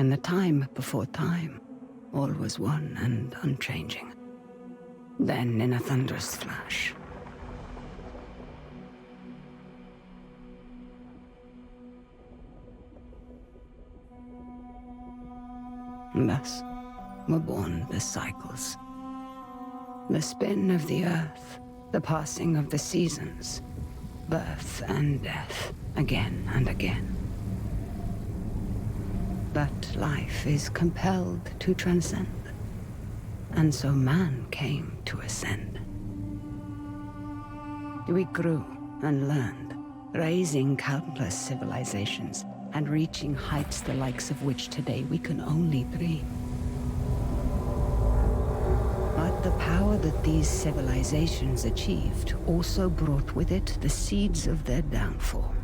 In the time before time, all was one and unchanging. Then, in a thunderous flash, thus were born the cycles. The spin of the earth, the passing of the seasons, birth and death, again and again. But life is compelled to transcend, and so man came to ascend. We grew and learned, raising countless civilizations, and reaching heights the likes of which today we can only dream. But the power that these civilizations achieved also brought with it the seeds of their downfall.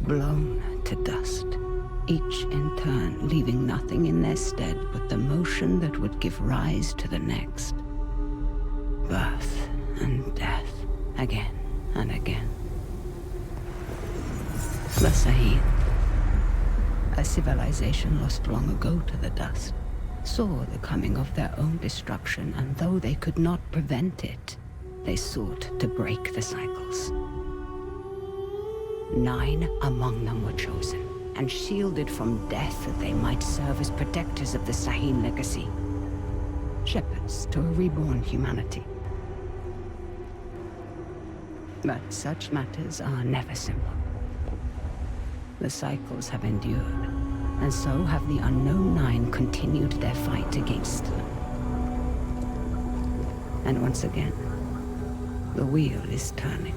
Blown to dust, each in turn leaving nothing in their stead but the motion that would give rise to the next. Birth and death, again and again. The Sahid, a civilization lost long ago to the dust, saw the coming of their own destruction, and though they could not prevent it, they sought to break the cycles. 9 among them were chosen, and shielded from death that they might serve as protectors of the Sahid legacy. Shepherds to a reborn humanity. But such matters are never simple. The cycles have endured, and so have the unknown 9 continued their fight against them. And once again, the wheel is turning.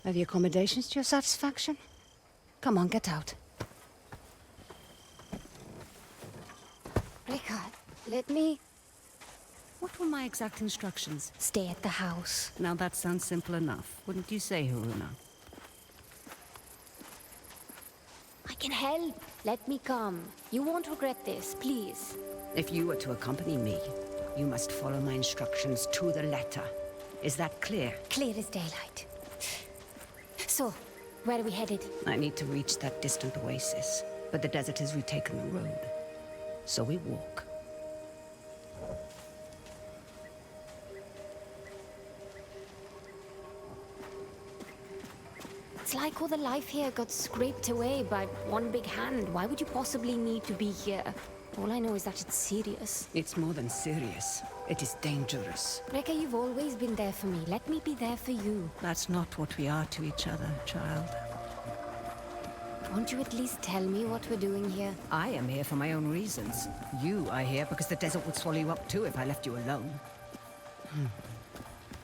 Are the accommodations to your satisfaction? Come on, get out. Rika, let me... What were my exact instructions? stay at the house. Now that sounds simple enough, wouldn't you say, Haroona? I can help. Let me come. You won't regret this, please. If you were to accompany me, you must follow my instructions to the letter. Is that clear? Clear as daylight. So, where are we headed? I need to reach that distant oasis, but the desert has retaken the road. So we walk. It's like all the life here got scraped away by one big hand. Why would you possibly need to be here? All I know is that it's serious. It's more than serious. It is dangerous. Rekka, you've always been there for me. Let me be there for you. That's not what we are to each other, child. Won't you at least tell me what we're doing here? I am here for my own reasons. You are here because the desert would swallow you up too if I left you alone.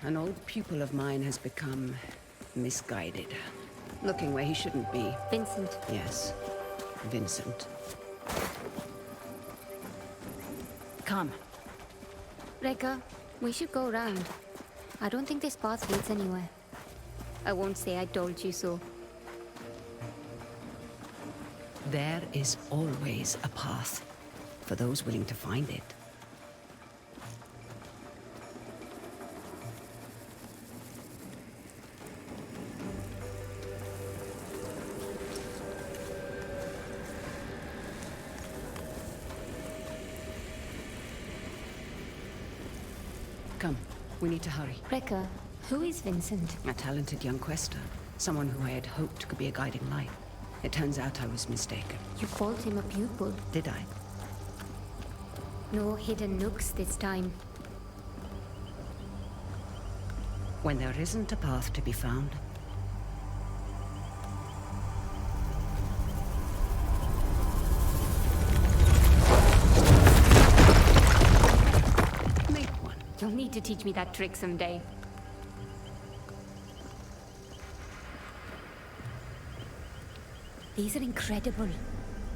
An old pupil of mine has become misguided. Looking where he shouldn't be. Vincent. Yes, Vincent. Come. Rekka, we should go around. I don't think this path leads anywhere. I won't say I told you so. There is always a path for those willing to find it. Come, we need to hurry. Rekka, who is Vincent? A talented young Quaestor. Someone who I had hoped could be a guiding light. It turns out I was mistaken. You called him a pupil. Did I? No hidden nooks this time. When there isn't a path to be found, make one. You'll need to teach me that trick someday. These are incredible.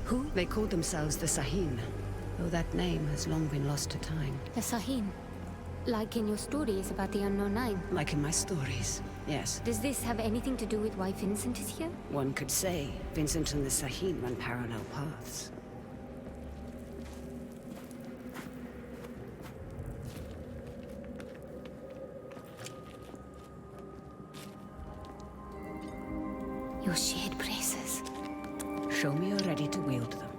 Who? They called themselves the Sahin, though that name has long been lost to time. The Sahin. Like in your stories about the Unknown Nine. Like in my stories, yes. Does this have anything to do with why Vincent is here? One could say Vincent and the Sahin run parallel paths. Your shared braces. Show me you're ready to wield them.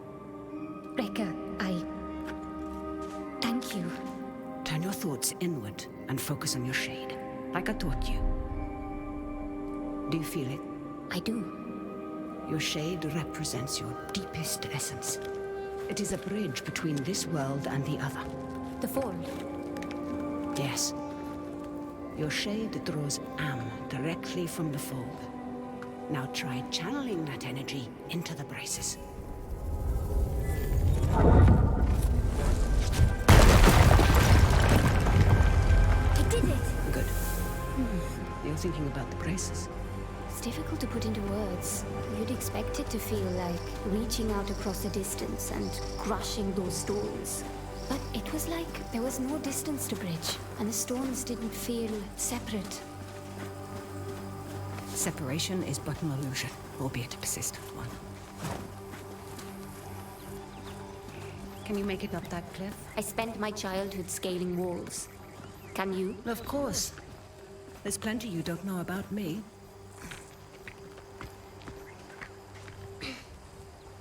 Rekka, thank you. Turn your thoughts inward and focus on your shade, like I taught you. Do you feel it? I do. Your shade represents your deepest essence. It is a bridge between this world and the other. The fold. Yes. Your shade draws Am directly from the fold. Now try channeling that energy into the braces. I did it! Good. You're thinking about the braces. It's difficult to put into words. You'd expect it to feel like reaching out across a distance and crushing those stones. But it was like there was no distance to bridge, and the stones didn't feel separate. Separation is but an illusion, albeit a persistent one. Can you make it up that cliff? I spent my childhood scaling walls. Can you? Of course. There's plenty you don't know about me.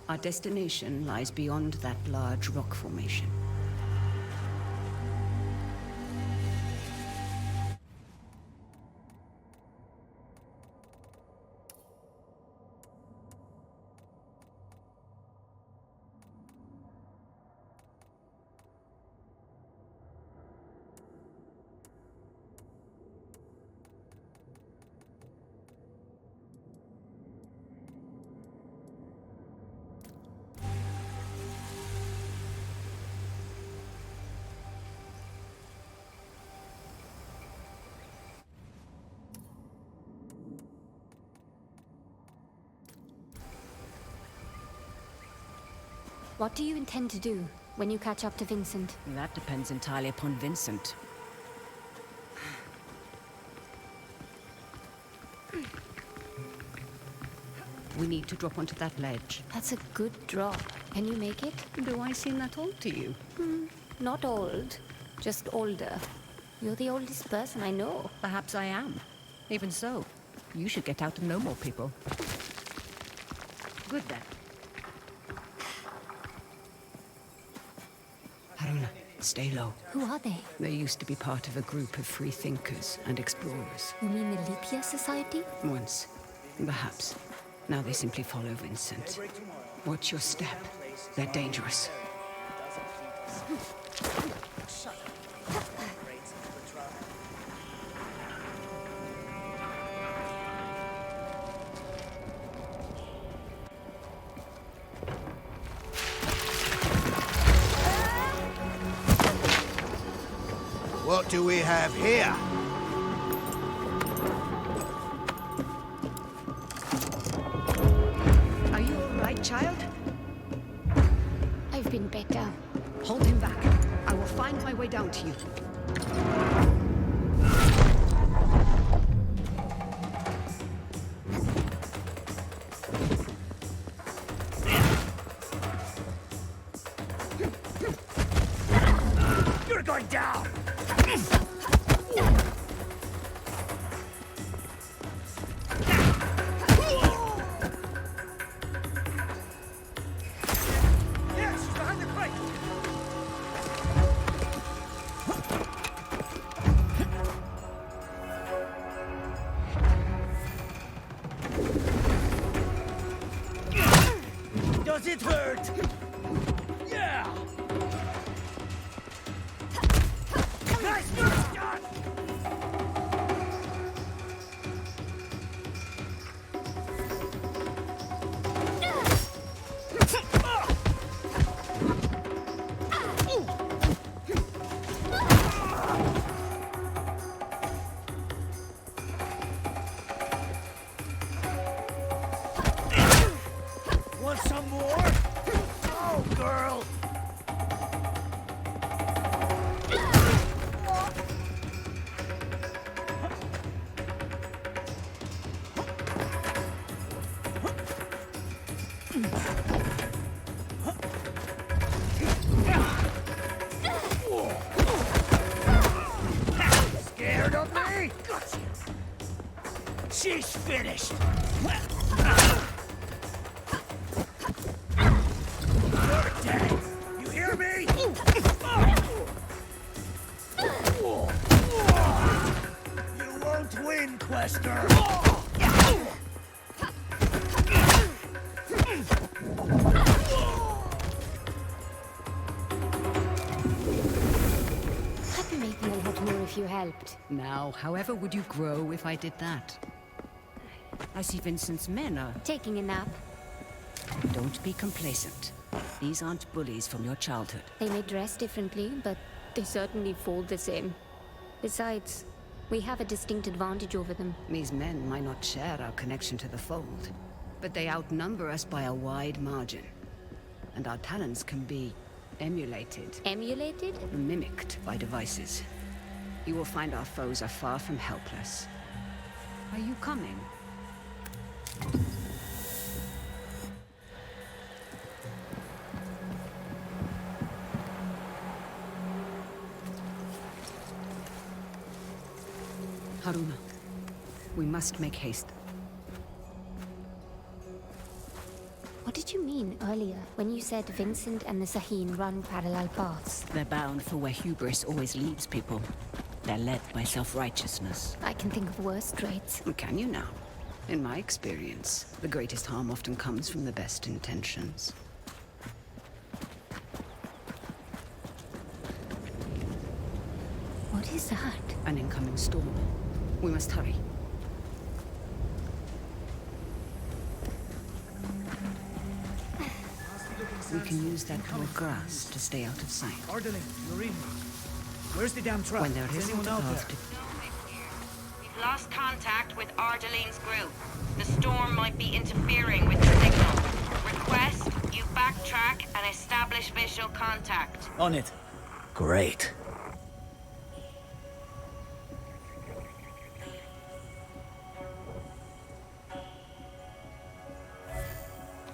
Our destination lies beyond that large rock formation. What do you intend to do when you catch up to Vincent? That depends entirely upon Vincent. We need to drop onto that ledge. That's a good drop. Can you make it? Do I seem that old to you? Not old, just older. You're the oldest person I know. Perhaps I am. Even so, you should get out and know more people. Good then. Haroona, stay low. Who are they? They used to be part of a group of free thinkers and explorers. You mean the Lipia Society? Once, perhaps. Now they simply follow Vincent. Watch your step. They're dangerous. What do we have here? Are you all right, child? I've been better. Hold him back. I will find my way down to you. You're going down! Yeah, she's behind the crate! Does it hurt? Yeah! Nice shot! Want some more? Oh, girl! Scared of me? She's finished. You're dead. You hear me? You won't win, Quaestor. I'd be making a lot more if you helped. Now, however would you grow if I did that? I see Vincent's men are... Taking a nap. Don't be complacent. These aren't bullies from your childhood. They may dress differently, but they certainly fall the same. Besides, we have a distinct advantage over them. These men might not share our connection to the fold, but they outnumber us by a wide margin. And our talents can be emulated, Emulated? mimicked by devices. You will find our foes are far from helpless. Are you coming? Haroona, we must make haste. What did you mean earlier when you said Vincent and the Sahin run parallel paths? They're bound for where hubris always leads people. They're led by self-righteousness. I can think of worse traits. Can you now? In my experience, the greatest harm often comes from the best intentions. What is that? An incoming storm. We must hurry. We can use that tall grass to stay out of sight. Ardeling, you're in. Where's the damn truck? When there Is isn't anyone a out path there? to... We've lost contact with Ardeline's group. The storm might be interfering with the signal. Request you backtrack and establish visual contact. On it. Great.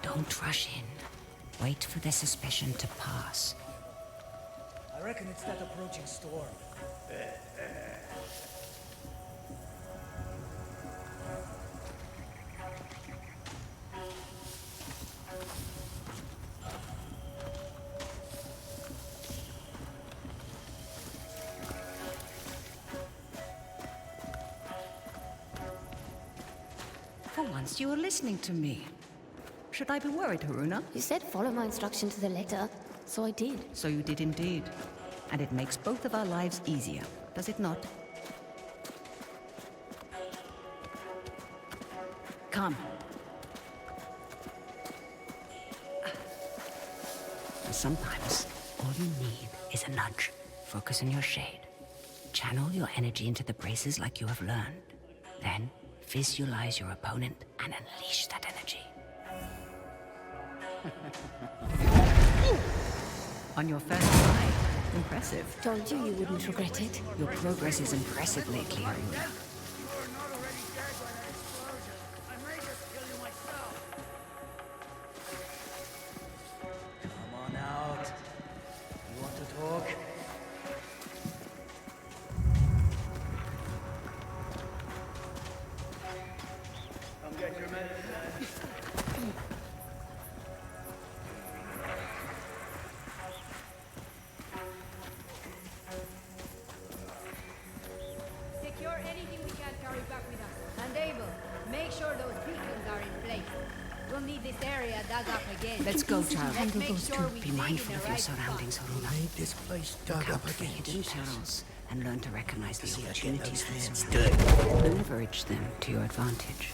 Don't rush in. Wait for their suspicion to pass. I reckon it's that approaching storm. For once, you were listening to me. Should I be worried, Haroona? You said follow my instruction to the letter, so I did. So you did indeed. And it makes both of our lives easier, does it not? Come. Sometimes, all you need is a nudge. Focus on your shade. Channel your energy into the braces like you have learned. Then, visualize your opponent and unleash that energy. On your first try. Impressive. Told you you wouldn't regret it. Your progress is impressive lately, Haroona. You are not already dead by that explosion. I may just kill you myself. Come on out. You want to talk? Come get your medicine. Secure anything we can carry back with us. And Abel, make sure those beacons are in place. We'll need this area dug up again. Let's go, child. Let's make sure we Be dig mindful in of the your right surroundings, spot. Haroona. Need this place Look dug out up for again. hidden channels and learn to recognize the See, I get opportunities those that hands surround dirty. you. Leverage them to your advantage.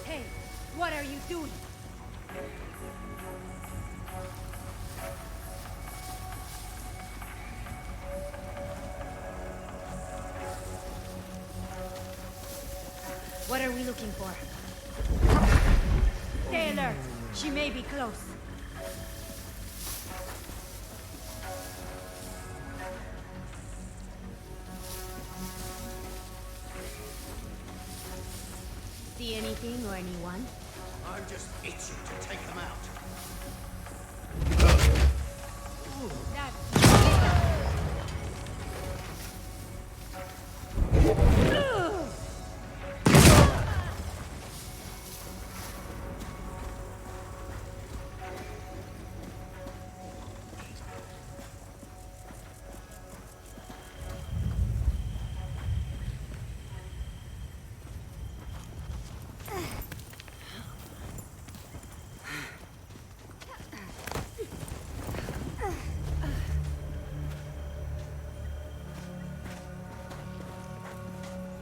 Hey, what are you doing? What are we looking for? Stay alert. She may be close. See anything or anyone? I'm just itching to take them out. That.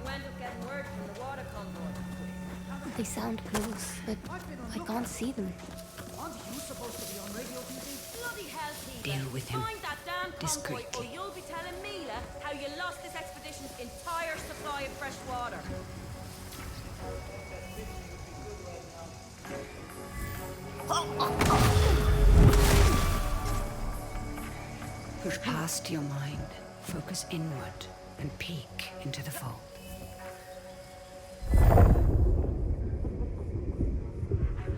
You end up getting word from the water convoy. They sound close, but I can't see them. Aren't you supposed to be on radio duty? Bloody hell, Peter. Deal with him Find that damn convoy, or discreetly. you'll be telling Mila how you lost this expedition's entire supply of fresh water. Push past your mind, focus inward, and peek into the fold.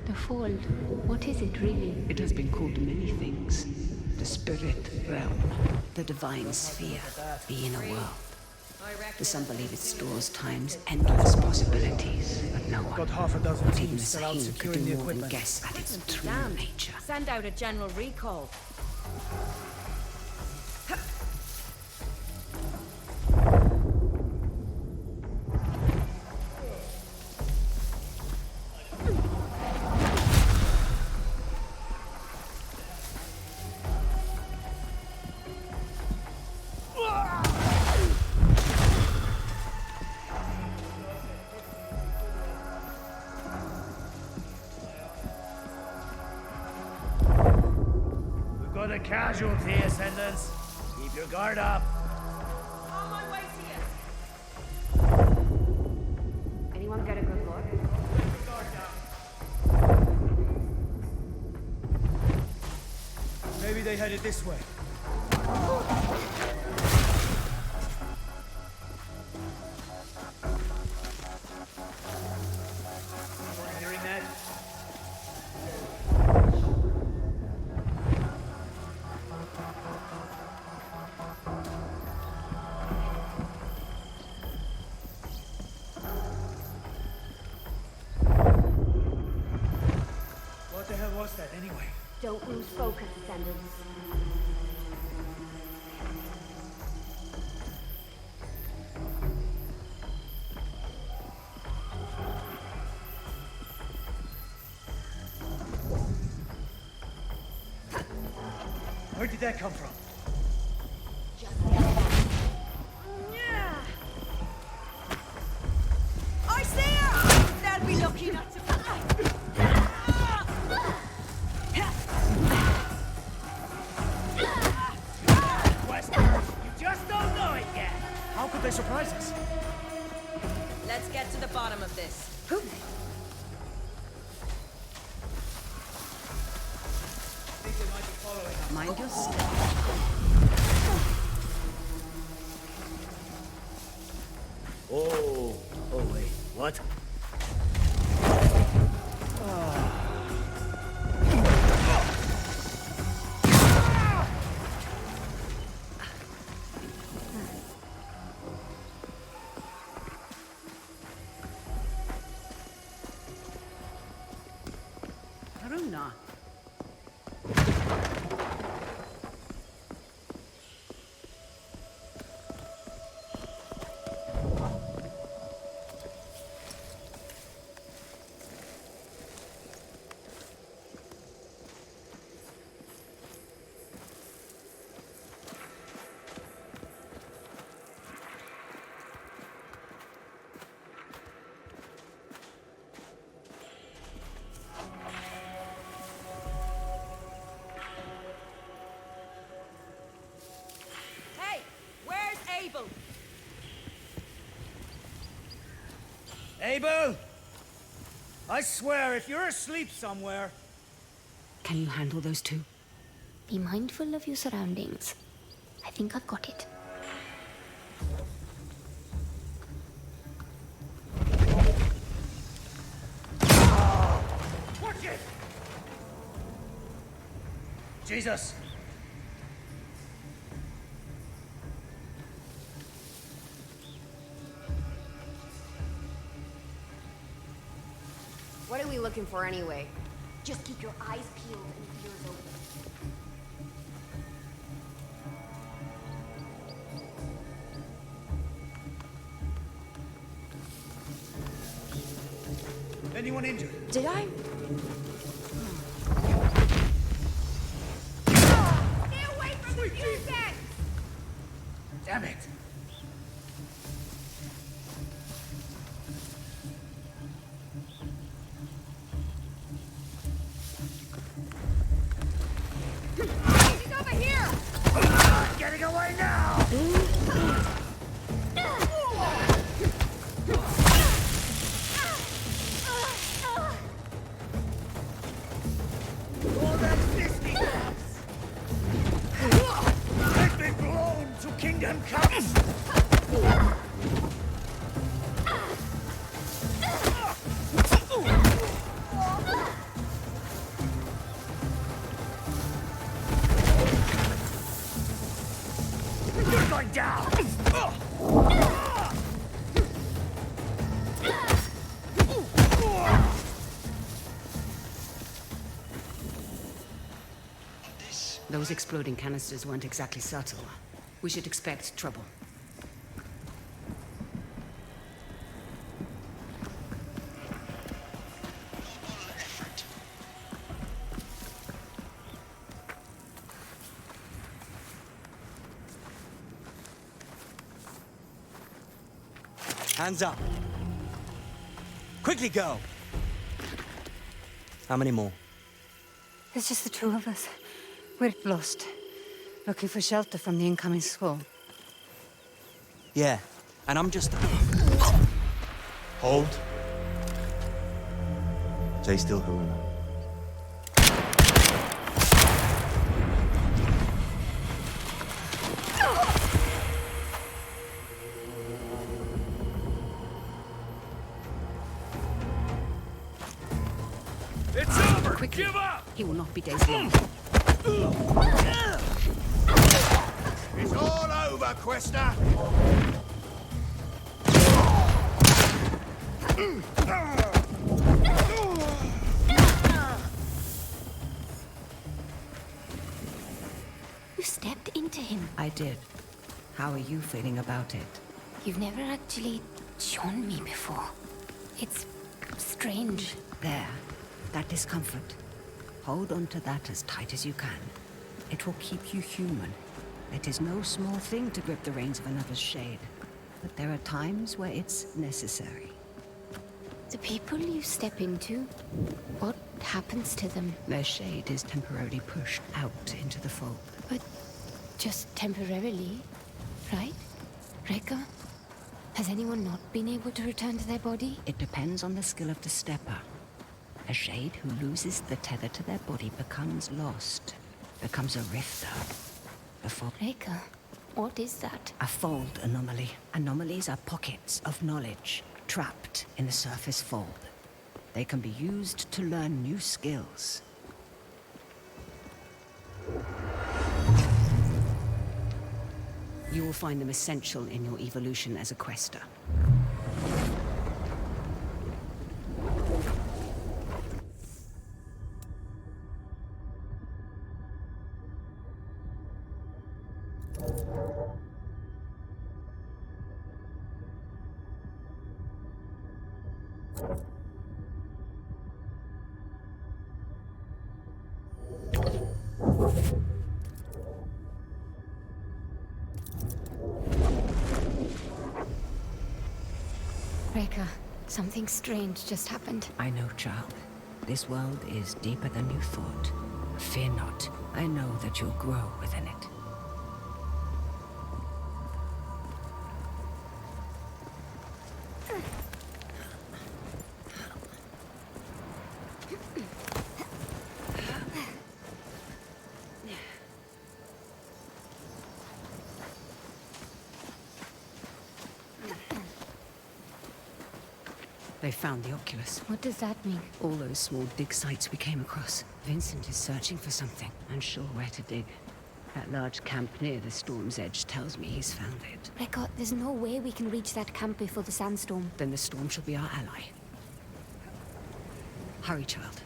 The fold, what is it really? It has been called many things. The spirit realm, the divine sphere, the inner world. The some believe it stores time's endless possibilities, but no one, Got half a dozen not even a teams still out Sahim, could securing do the more than equipment. guess at its true Damn. nature. Send out a general recall. We've got a casualty, Ascendants. Keep your guard up. On my way to you. Anyone get a good look? Maybe they headed this way. Hearing that? was that anyway? Don't lose focus, Sanders. Where did that come from? I see her! They'll be lucky not to... Quaestor, you just don't know it yet. How could they surprise us? Let's get to the bottom of this. Think they might be following us. Mind your step. Oh wait, what? Haroona. Hey, where's Abel? Abel! I swear, if you're asleep somewhere... Can you handle those two? Be mindful of your surroundings. I think I've got it. Watch it! Jesus! What are we looking for anyway? Just keep your eyes peeled and ears open. Anyone injured? Did I? Stay away from the fuses! Damn it! He's over here! Getting away now! All that fisty drops! Let me blown to kingdom come! You're going down! Those exploding canisters weren't exactly subtle. We should expect trouble. Hands up. Quickly go. How many more? It's just the two of us. We're lost. Looking for shelter from the incoming squall. Yeah, and I'm just... Hold. Stay still, Haroona. It's over! Quickly. Give up! He will not be days long. It's all over, Quaestor! I did. How are you feeling about it? You've never actually shown me before. It's strange. There. That discomfort. Hold on to that as tight as you can. It will keep you human. It is no small thing to grip the reins of another's shade. But there are times where it's necessary. The people you step into, what happens to them? Their shade is temporarily pushed out into the fold. But just temporarily, right? Rekka? Has anyone not been able to return to their body? It depends on the skill of the stepper. A shade who loses the tether to their body becomes lost, becomes a rifter. A fold. Rekka, what is that? A fold anomaly. Anomalies are pockets of knowledge, trapped in the surface fold. They can be used to learn new skills. You will find them essential in your evolution as a Quaestor. Rekka, something strange just happened. I know, child. This world is deeper than you thought. Fear not. I know that you'll grow within it. They found the Oculus. What does that mean? All those small dig sites we came across. Vincent is searching for something, unsure where to dig. That large camp near the storm's edge tells me he's found it. Rekka, there's no way we can reach that camp before the sandstorm. Then the storm shall be our ally. Hurry, child.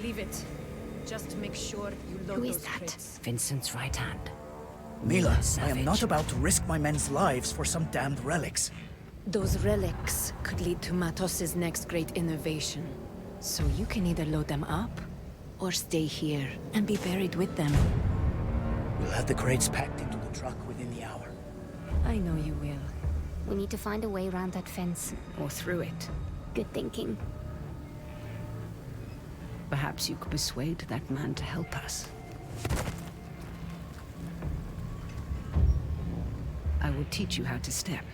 Leave it. Just make sure you load Who is those that? crates. Vincent's right hand. Mila, I Savage. am not about to risk my men's lives for some damned relics. Those relics could lead to Matos's next great innovation. So you can either load them up, or stay here and be buried with them. We'll have the crates packed into the truck within the hour. I know you will. We need to find a way around that fence. Or through it. Good thinking. Perhaps you could persuade that man to help us. I will teach you how to step.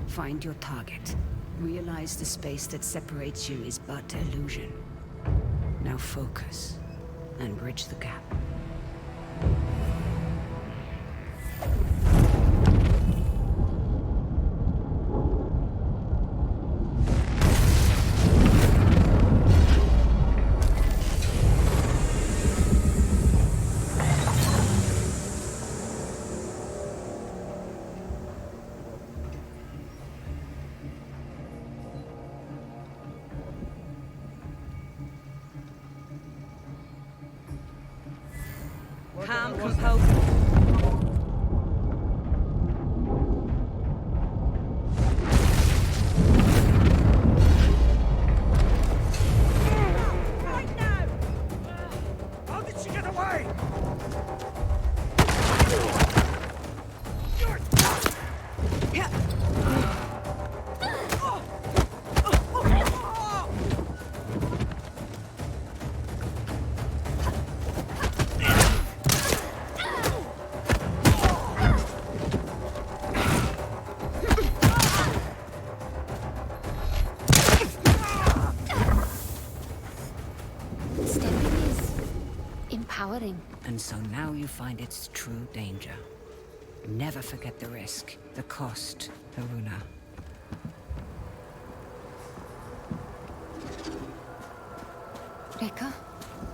Find your target. Realize the space that separates you is but illusion. Now focus, and bridge the gap. Calm, composed. Right now! How did she get away? Stepping is empowering. And so now you find its true danger. Never forget the risk, the cost, Haroona. Rekka,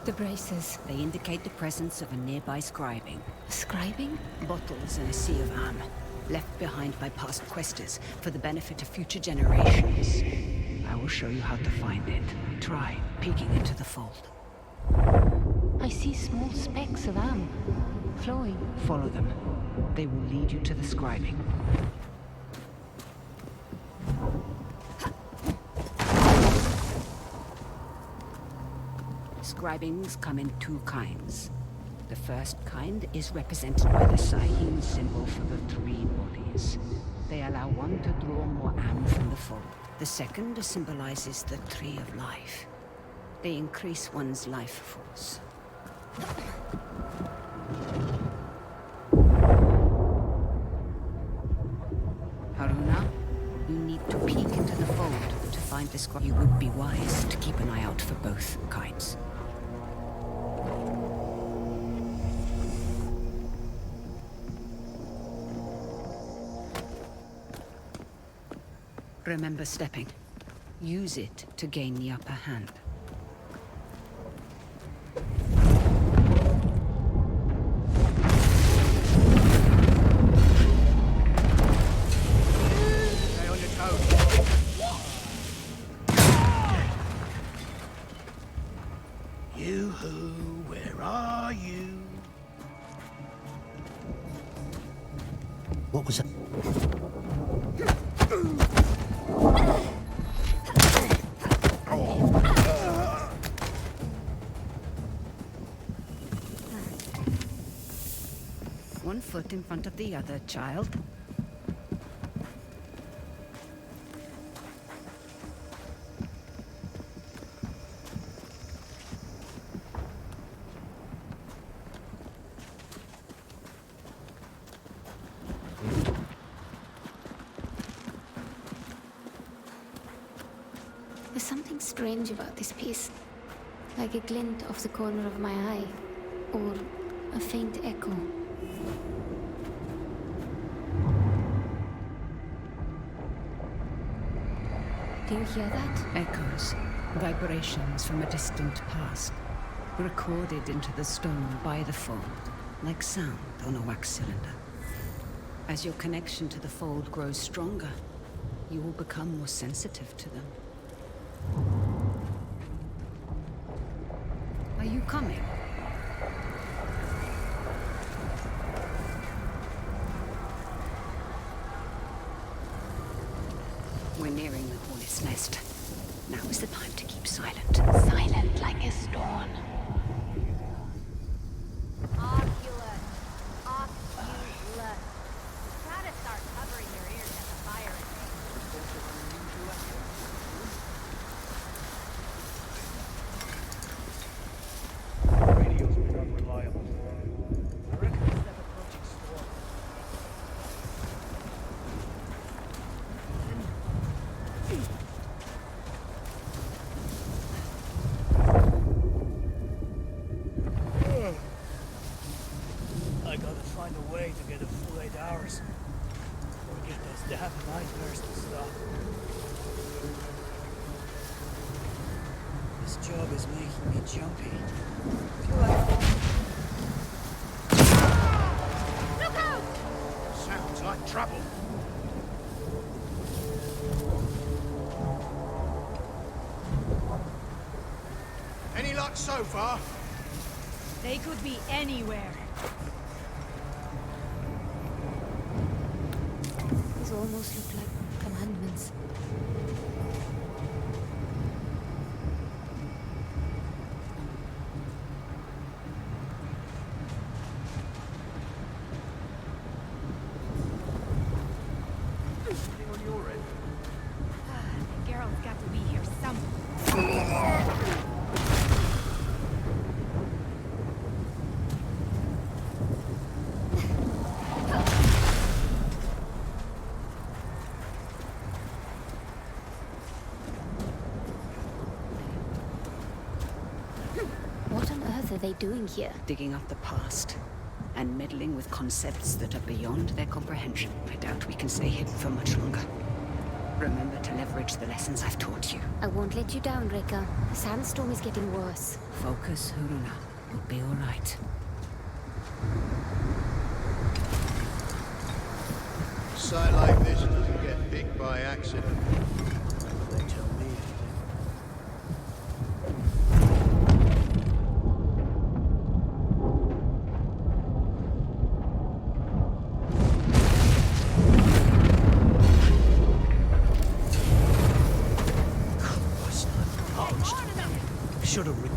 the braces. They indicate the presence of a nearby scribing. Scribing? Bottles in a sea of armor. left behind by past Quaestors for the benefit of future generations. I will show you how to find it. Try peeking into the fold. I see small specks of amp flowing. Follow them. They will lead you to the scribing. Scribings come in two kinds. The first kind is represented by the Sahim symbol for the three bodies. They allow one to draw more am from the fold. The second symbolizes the tree of life. They increase one's life force. Haroona, you need to peek into the fold to find the scribe. You would be wise to keep an eye out for both kinds. Remember stepping. Use it to gain the upper hand. Stay on your toes. You-hoo, where are you? What was that? One foot in front of the other, child. There's something strange about this piece. Like a glint off the corner of my eye. Or a faint echo. Do you hear that? Echoes, vibrations from a distant past, recorded into the stone by the fold, like sound on a wax cylinder. As your connection to the fold grows stronger, you will become more sensitive to them. Are you coming? We're nearing the hornet's nest. Now is the time to keep silent. Silent like a stone. Oculus. Oculus. Try to start covering your ears at the fire Radio's been unreliable. I reckon it's that approaching storm. I gotta find a way to get a full 8 hours. Or get those damn nightmares to stop. This job is making me jumpy. Feel like... Look out! Sounds like trouble. Any luck so far? They could be anywhere. These almost look like commandments. Anything on your end? The girl's got to be here somewhere. What on earth are they doing here? Digging up the past, and meddling with concepts that are beyond their comprehension. I doubt we can stay hidden for much longer. Remember to leverage the lessons I've taught you. I won't let you down, Rekka. The sandstorm is getting worse. Focus, Haroona. You'll be all right. sight like this doesn't get picked by accident. They tell me. Should have.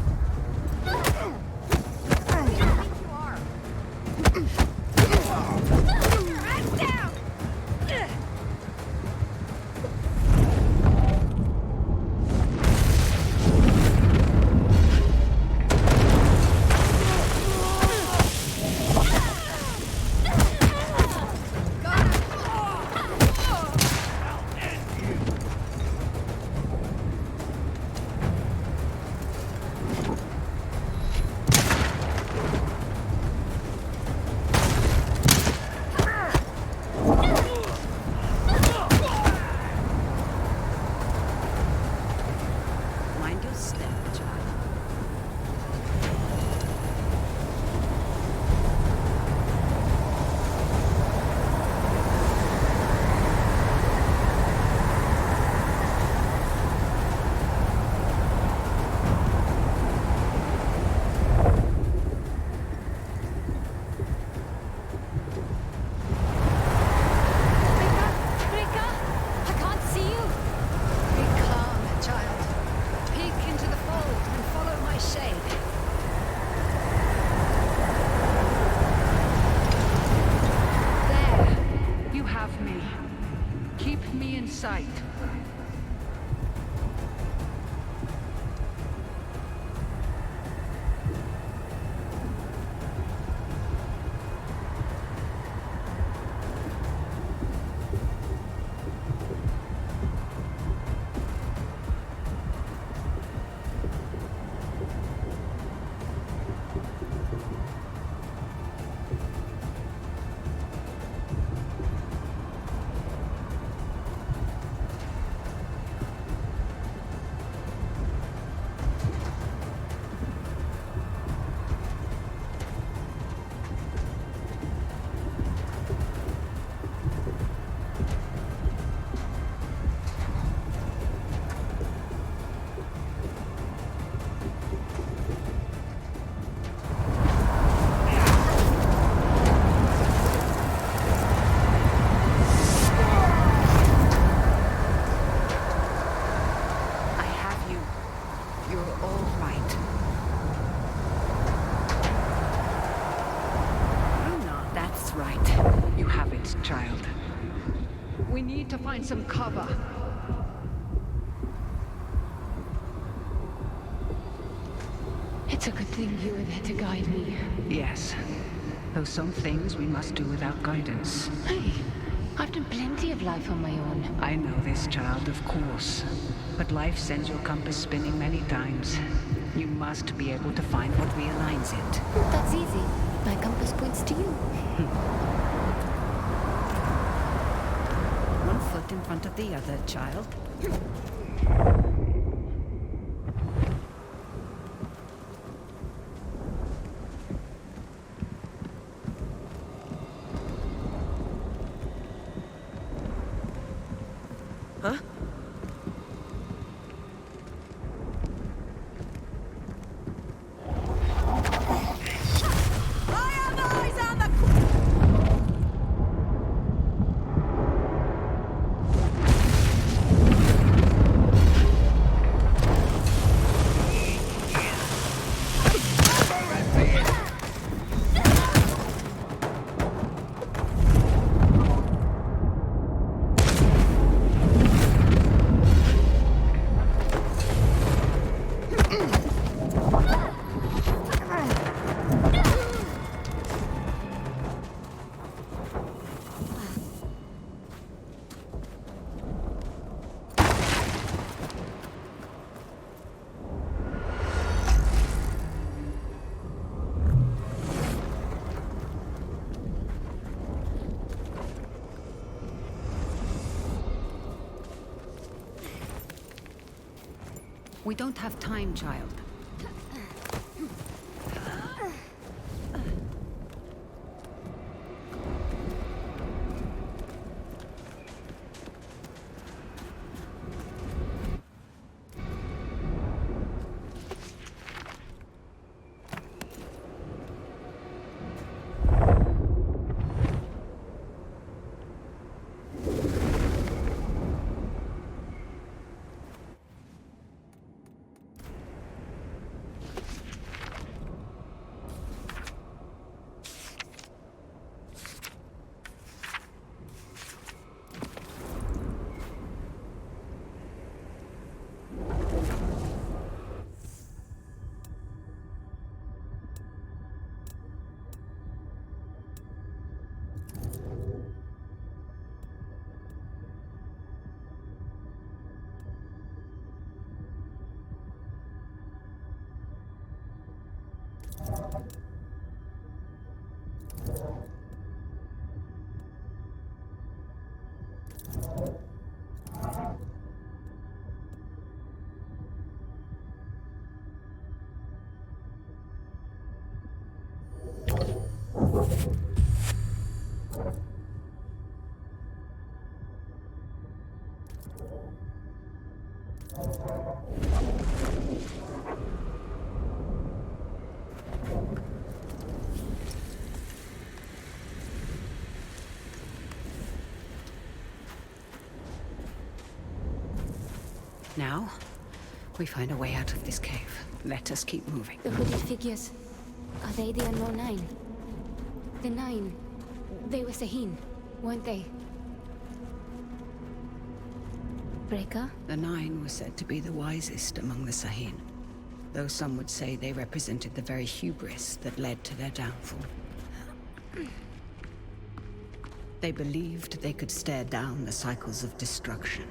sight. Child. We need to find some cover. It's a good thing you were there to guide me. Yes. Though some things we must do without guidance. Hey, I've done plenty of life on my own. I know this, child, of course. But life sends your compass spinning many times. You must be able to find what realigns it. That's easy. My compass points to you. One foot in front of the other, child. Huh? We don't have time, child. Now, we find a way out of this cave. Let us keep moving. The hooded figures. Are they the unknown nine? The nine. They were Sahin, weren't they? Breaker? The nine were said to be the wisest among the Sahin, though some would say they represented the very hubris that led to their downfall. They believed they could stare down the cycles of destruction.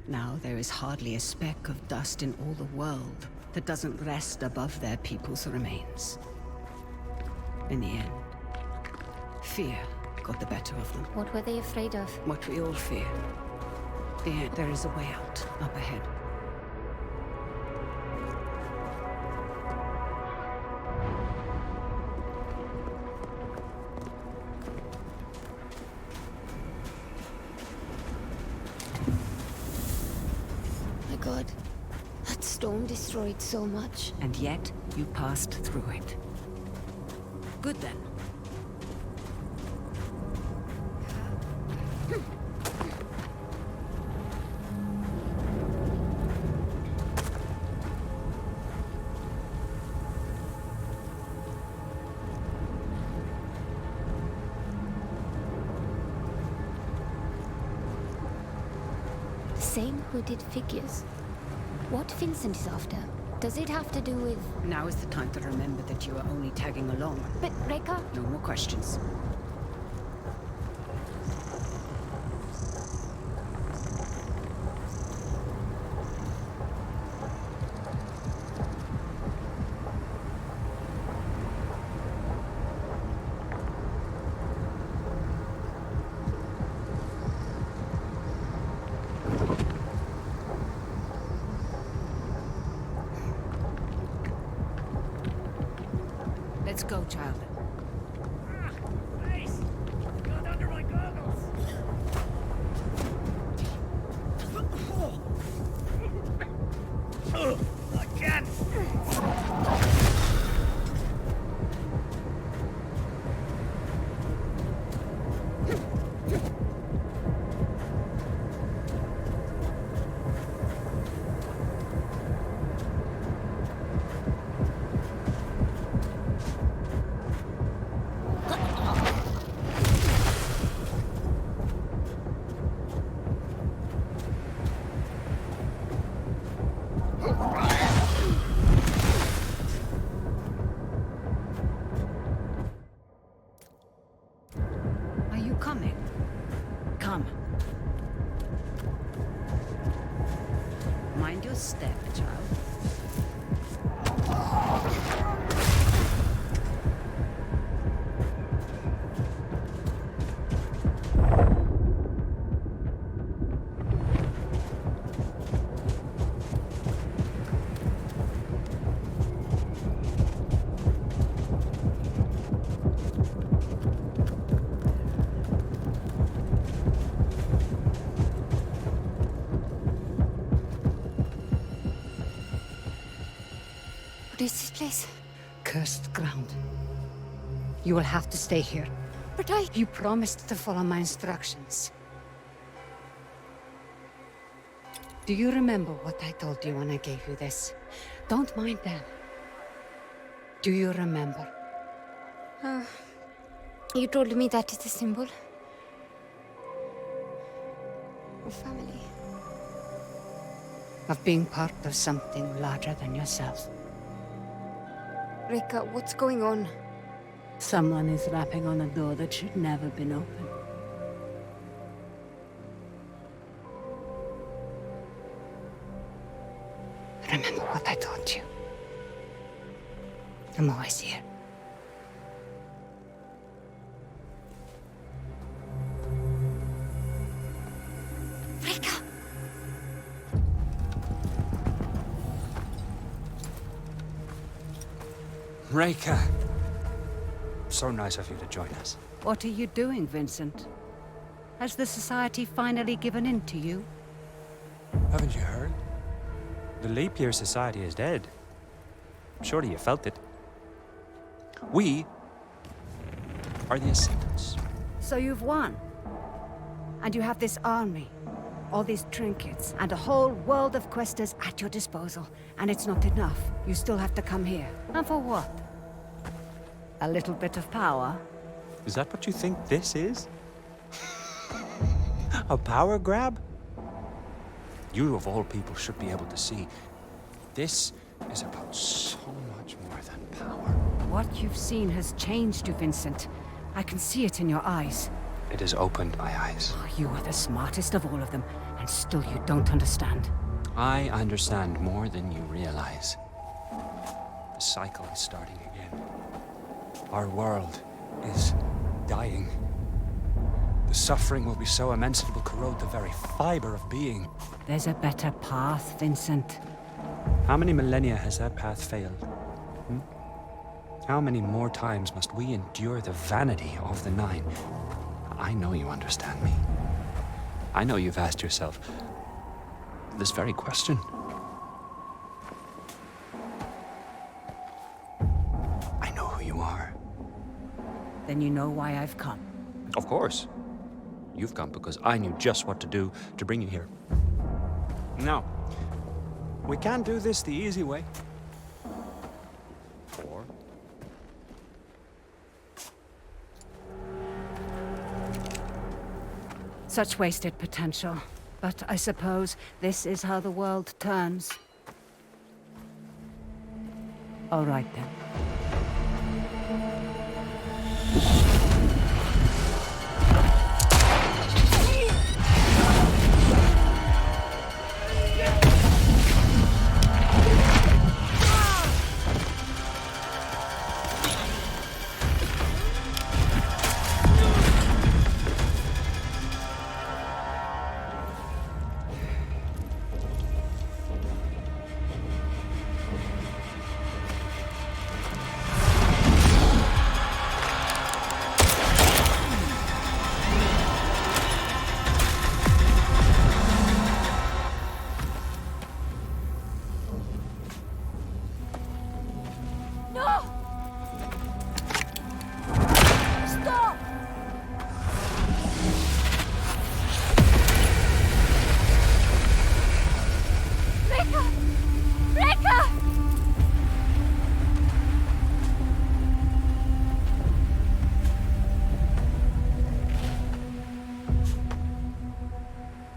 Now there is hardly a speck of dust in all the world that doesn't rest above their people's remains. In the end, fear got the better of them. What were they afraid of? What we all fear. There is a way out, up ahead. My God, that storm destroyed so much. And yet, you passed through it. Good then. Same hooded figures. What Vincent is after? Does it have to do with... Now is the time to remember that you are only tagging along. But Rekka? No more questions. Let's go, child. Face! Got under my goggles! I can't! Are you coming? Come. Mind your step, child. What is this place? Cursed ground. You will have to stay here. But You promised to follow my instructions. Do you remember what I told you when I gave you this? Don't mind them. Do you remember? You told me that is the symbol of family. Of being part of something larger than yourself. Rekka, what's going on? Someone is rapping on a door that should never have been open. Remember what I told you. I'm always here. Rekka! Reika. So nice of you to join us. What are you doing, Vincent? Has the Society finally given in to you? Haven't you heard? The Leap Year Society is dead. Surely you felt it. We are the Ascendants. So you've won. And you have this army, all these trinkets, and a whole world of Quaestors at your disposal. And it's not enough. You still have to come here. And for what? A little bit of power? Is that what you think this is? A power grab? You of all people should be able to see. This is about so much more than power. What you've seen has changed you, Vincent. I can see it in your eyes. It has opened my eyes. You are the smartest of all of them, and still you don't understand. I understand more than you realize. The cycle is starting again. Our world is dying. The suffering will be so immense it will corrode the very fiber of being. There's a better path, Vincent. How many millennia has that path failed? How many more times must we endure the vanity of the Nine? I know you understand me. I know you've asked yourself this very question. I know who you are. Then you know why I've come. Of course. You've come because I knew just what to do to bring you here. Now, we can do this the easy way. Or... Such wasted potential. But I suppose this is how the world turns. All right then.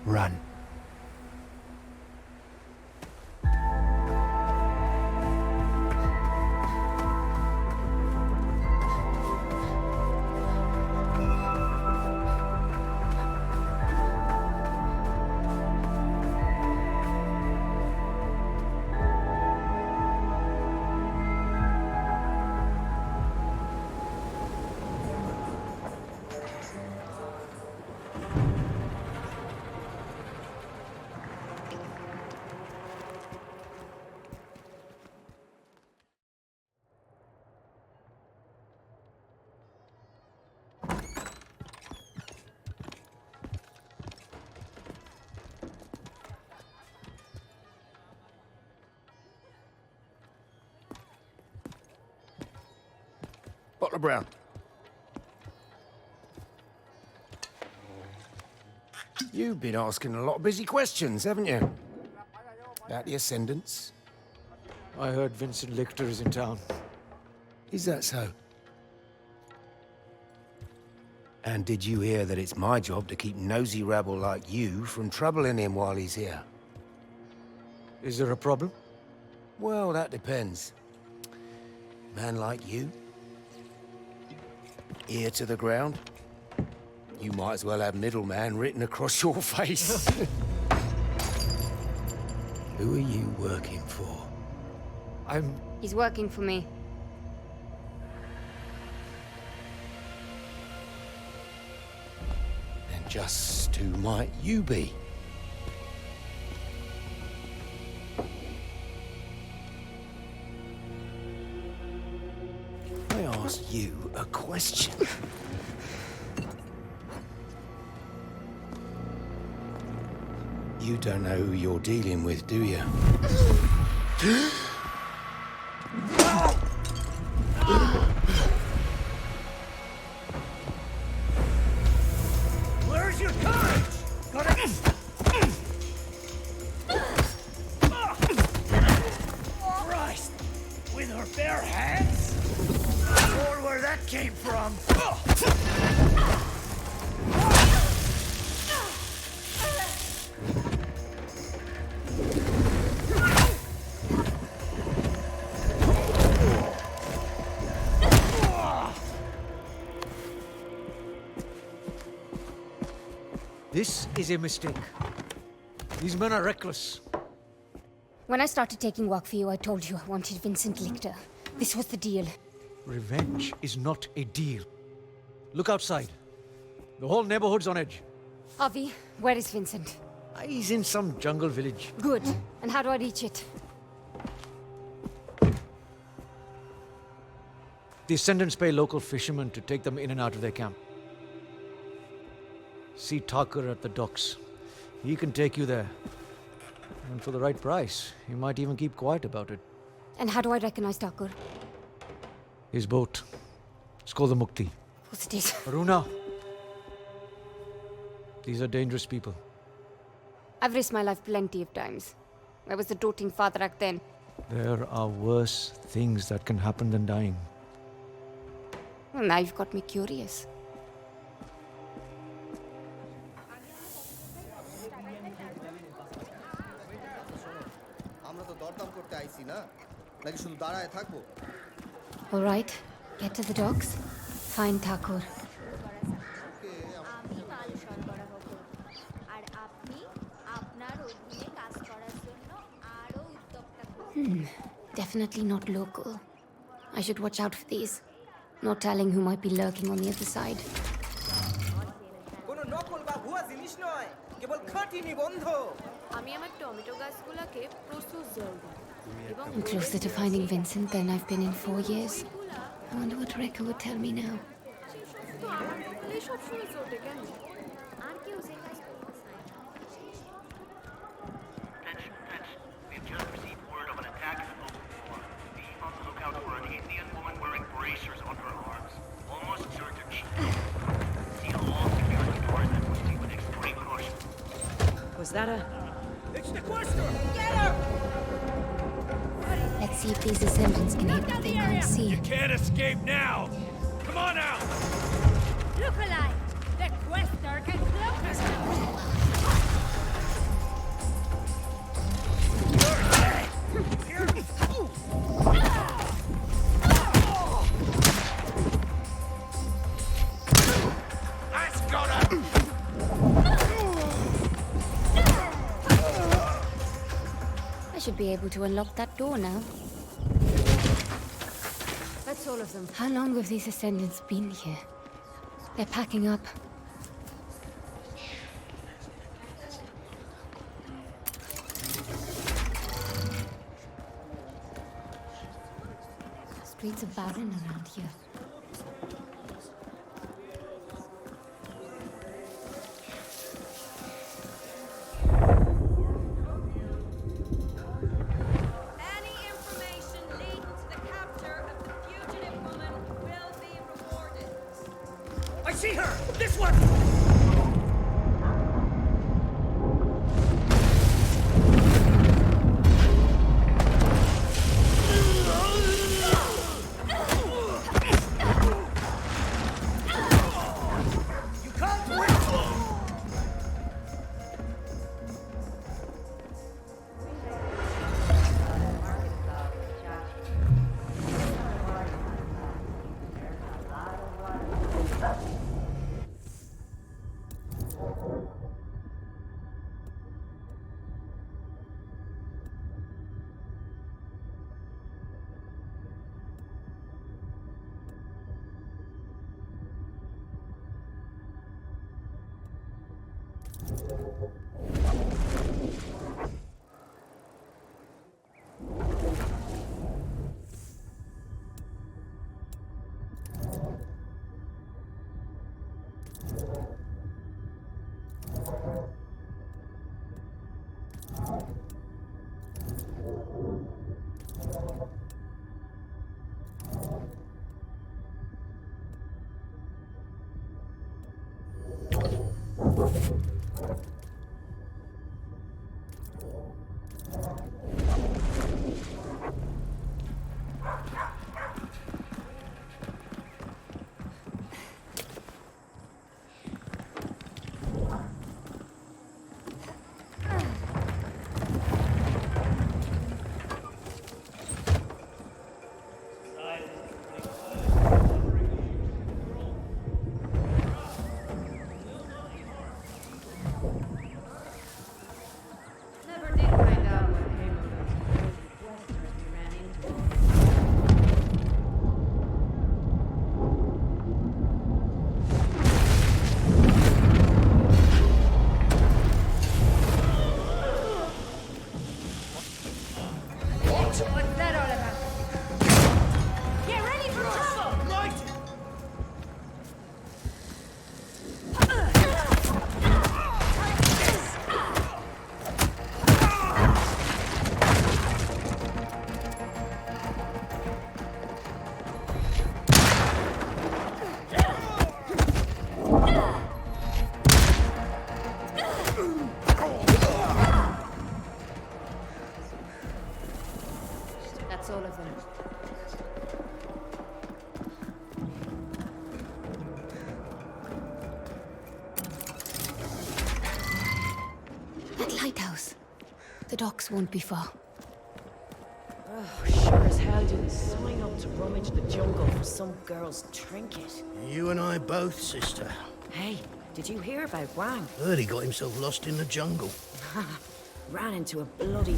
Run. Bottle of brown. You've been asking a lot of busy questions, haven't you? About the Ascendants. I heard Vincent Lichter is in town. Is that so? And did you hear that it's my job to keep nosy rabble like you from troubling him while he's here? Is there a problem? Well, that depends. Man like you, ear to the ground, you might as well have middleman written across your face. Who are you working for? He's working for me. And just who might you be? I ask you a question. You don't know who you're dealing with, do you? Where's your courage? Christ! With her bare hands? Or where that came from? This is a mistake. These men are reckless. When I started taking work for you, I told you I wanted Vincent Lichter. This was the deal. Revenge is not a deal. Look outside. The whole neighborhood's on edge. Avi, where is Vincent? He's in some jungle village. Good. And how do I reach it? The Ascendants pay local fishermen to take them in and out of their camp. See Tucker at the docks. He can take you there. And for the right price, he might even keep quiet about it. And how do I recognize Thakur? His boat. It's called the Mukti. What's it is? Haroona. These are dangerous people. I've risked my life plenty of times. I was a doting father back then. There are worse things that can happen than dying. Well, now you've got me curious. All right, get to the docks. Find Thakur. Definitely not local. I should watch out for these. No telling who might be lurking on the other side. I'm closer to finding Vincent than I've been in 4 years. I wonder what Rekha would tell me now. We've just received word of an attack in the local farm. Be on the lookout for an Indian woman wearing bracers on her arms. Almost certain she see all security doors that proceed with extreme caution. Was that a... It's the Quaestor! Get her! Let's see if these ascendants can hit what they can't see. You can't escape now! Come on out! Look alive! The Quaestor can cloak us! I should be able to unlock that door now. That's all of them. How long have these ascendants been here? They're packing up. Streets are barren around here. Any information leading to the capture of the fugitive woman will be rewarded. I see her! This one! You can't win! Never did find out what came of those crazy Quaestors we ran into. What's that all about? Get ready for trouble! Right! That's all of them. That lighthouse. The docks won't be far. Oh, sure as hell didn't sign up to rummage the jungle for some girl's trinket. You and I both, sister. Hey, did you hear about Wang? Heard he got himself lost in the jungle. Ran into a bloody...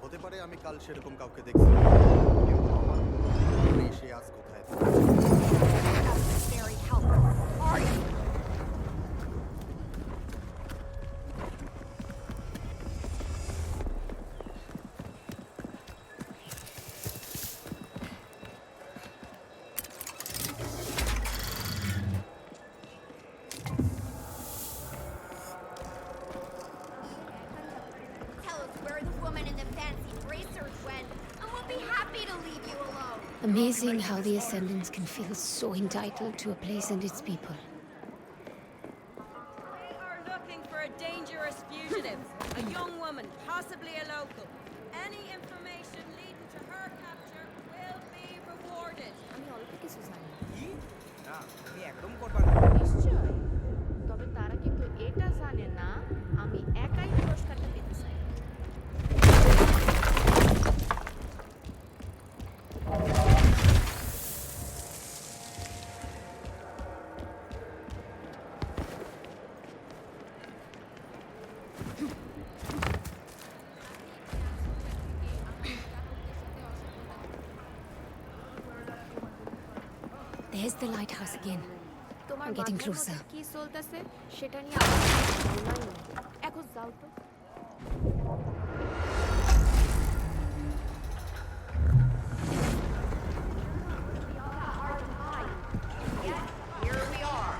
হতে পারে আমি কাল সেরকম কাউকে দেখছি কিন্তু আমার মনে সে আজ কোথায় Very helpful. Are you? Tell us where the woman in the fancy bracers went, and we'll be happy to leave you alone. Amazing how the Ascendants can feel so entitled to a place and its people. We are looking for a dangerous fugitive. A young woman, possibly a local. Any information leading to her capture will be rewarded. নিশ্চয় তবে তারা কিন্তু এটা জানে না আমি একাই পুরস্কারটা দিতে চাই There's the lighthouse again. তোমার I'm getting মাথার মধ্যে closer. কি চলতেছে সেটা নিয়ে আমার নাই এখন যাও তো Here we are.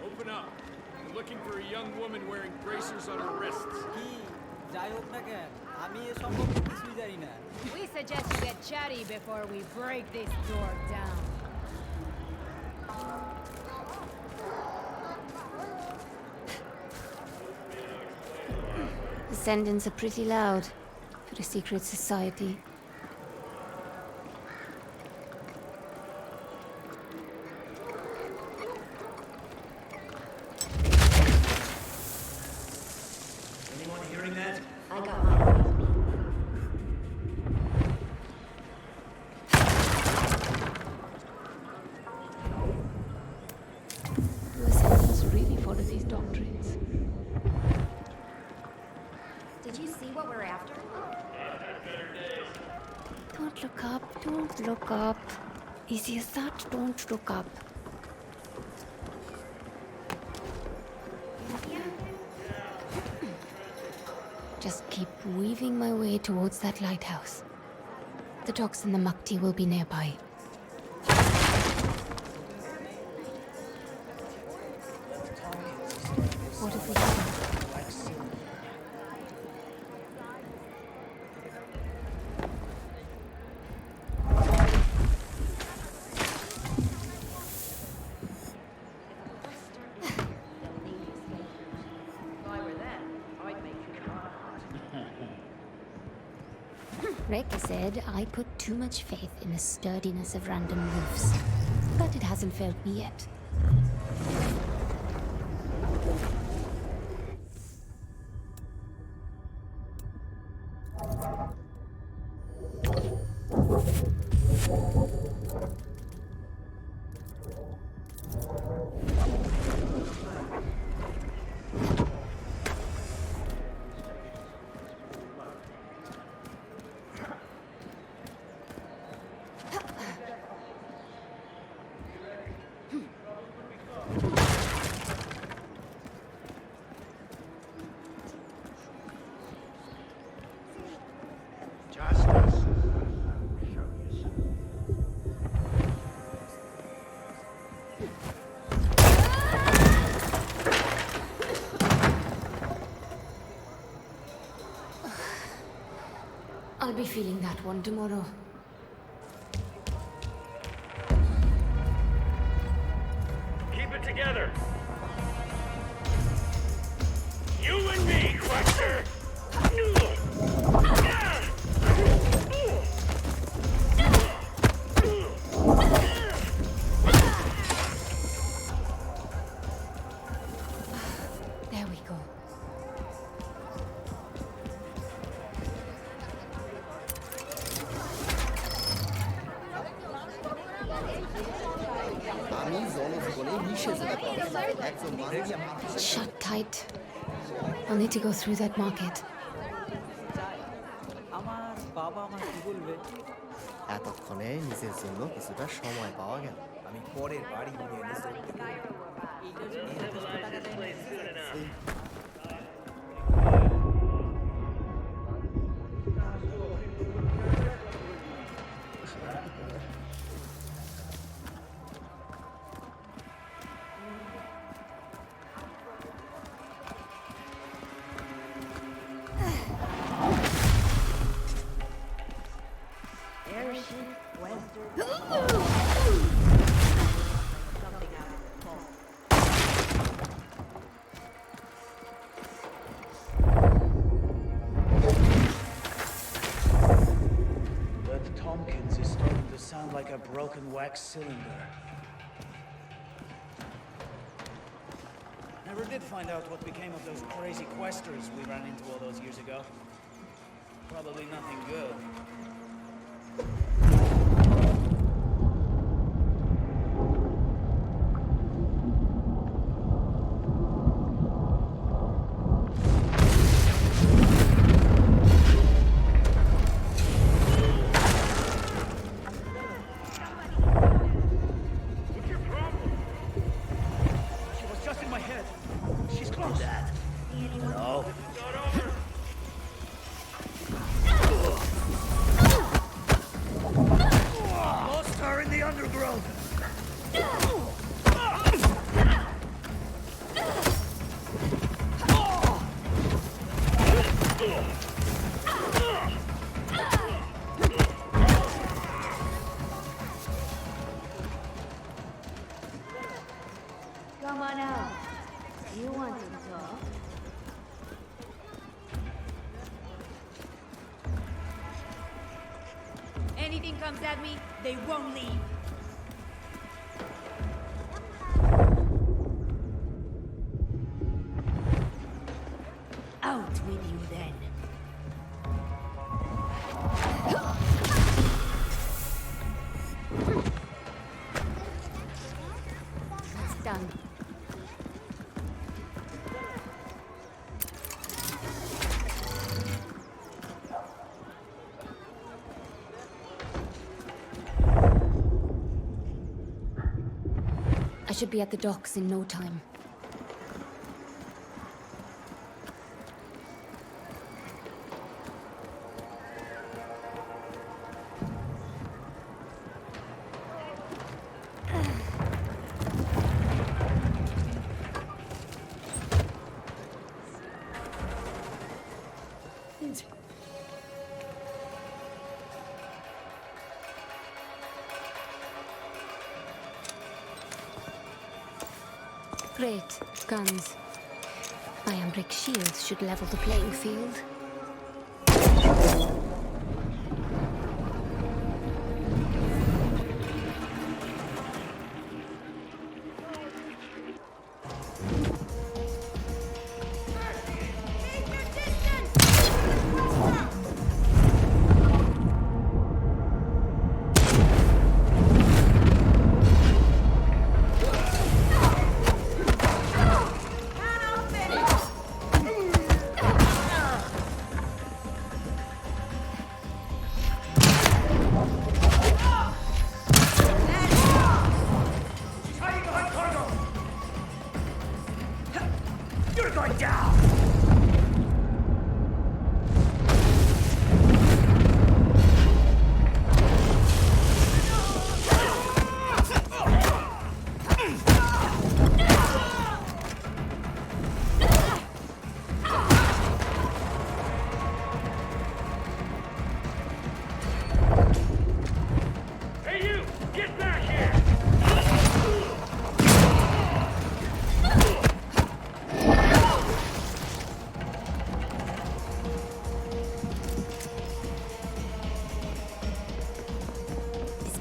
Open up. I'm looking for a young woman wearing bracers on her wrists. We suggest you get chatty before we break this door down. The sentence are pretty loud for a secret society. Anyone hearing that? I got mine. Do assassins really follow these doctrines? Did you see what we're after? Don't look up, don't look up. Easy as that, don't look up. Just keep weaving my way towards that lighthouse. The docks and the Mukti will be nearby. What have we done? Reki said I put too much faith in the sturdiness of random roofs. But it hasn't failed me yet. I'll be feeling that one tomorrow. Keep it together. You and me, Quaestor. There we go. Shut tight. I'll need to go through that market. এতক্ষণে নিজের জন্য কিছুটা সময় পাওয়া গেল। আমি পরের বাড়ি নিয়ে নিজে Like a broken wax cylinder. Never did find out what became of those crazy Quaestors we ran into all those years ago. Probably nothing good. Come on out. You want to talk? Anything comes at me, they won't leave. Out with you then. It's done. I should be at the docks in no time. Great. Guns. Iron brick shields should level the playing field.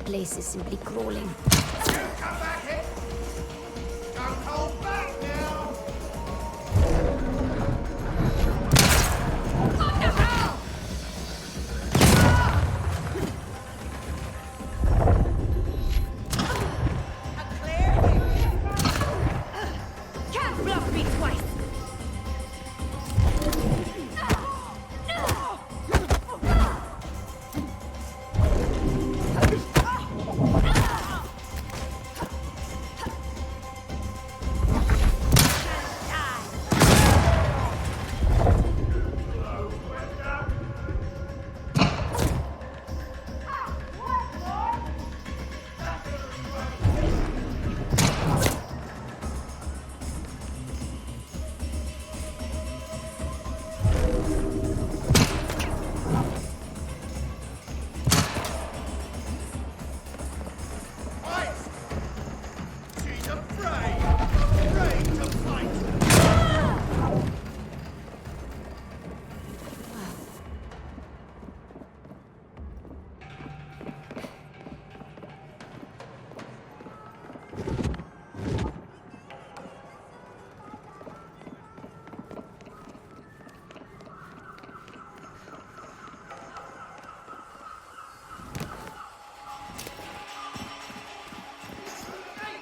Place is simply crawling. Come back here! Don't hold back now! What the hell? A clear? Can't bluff me twice!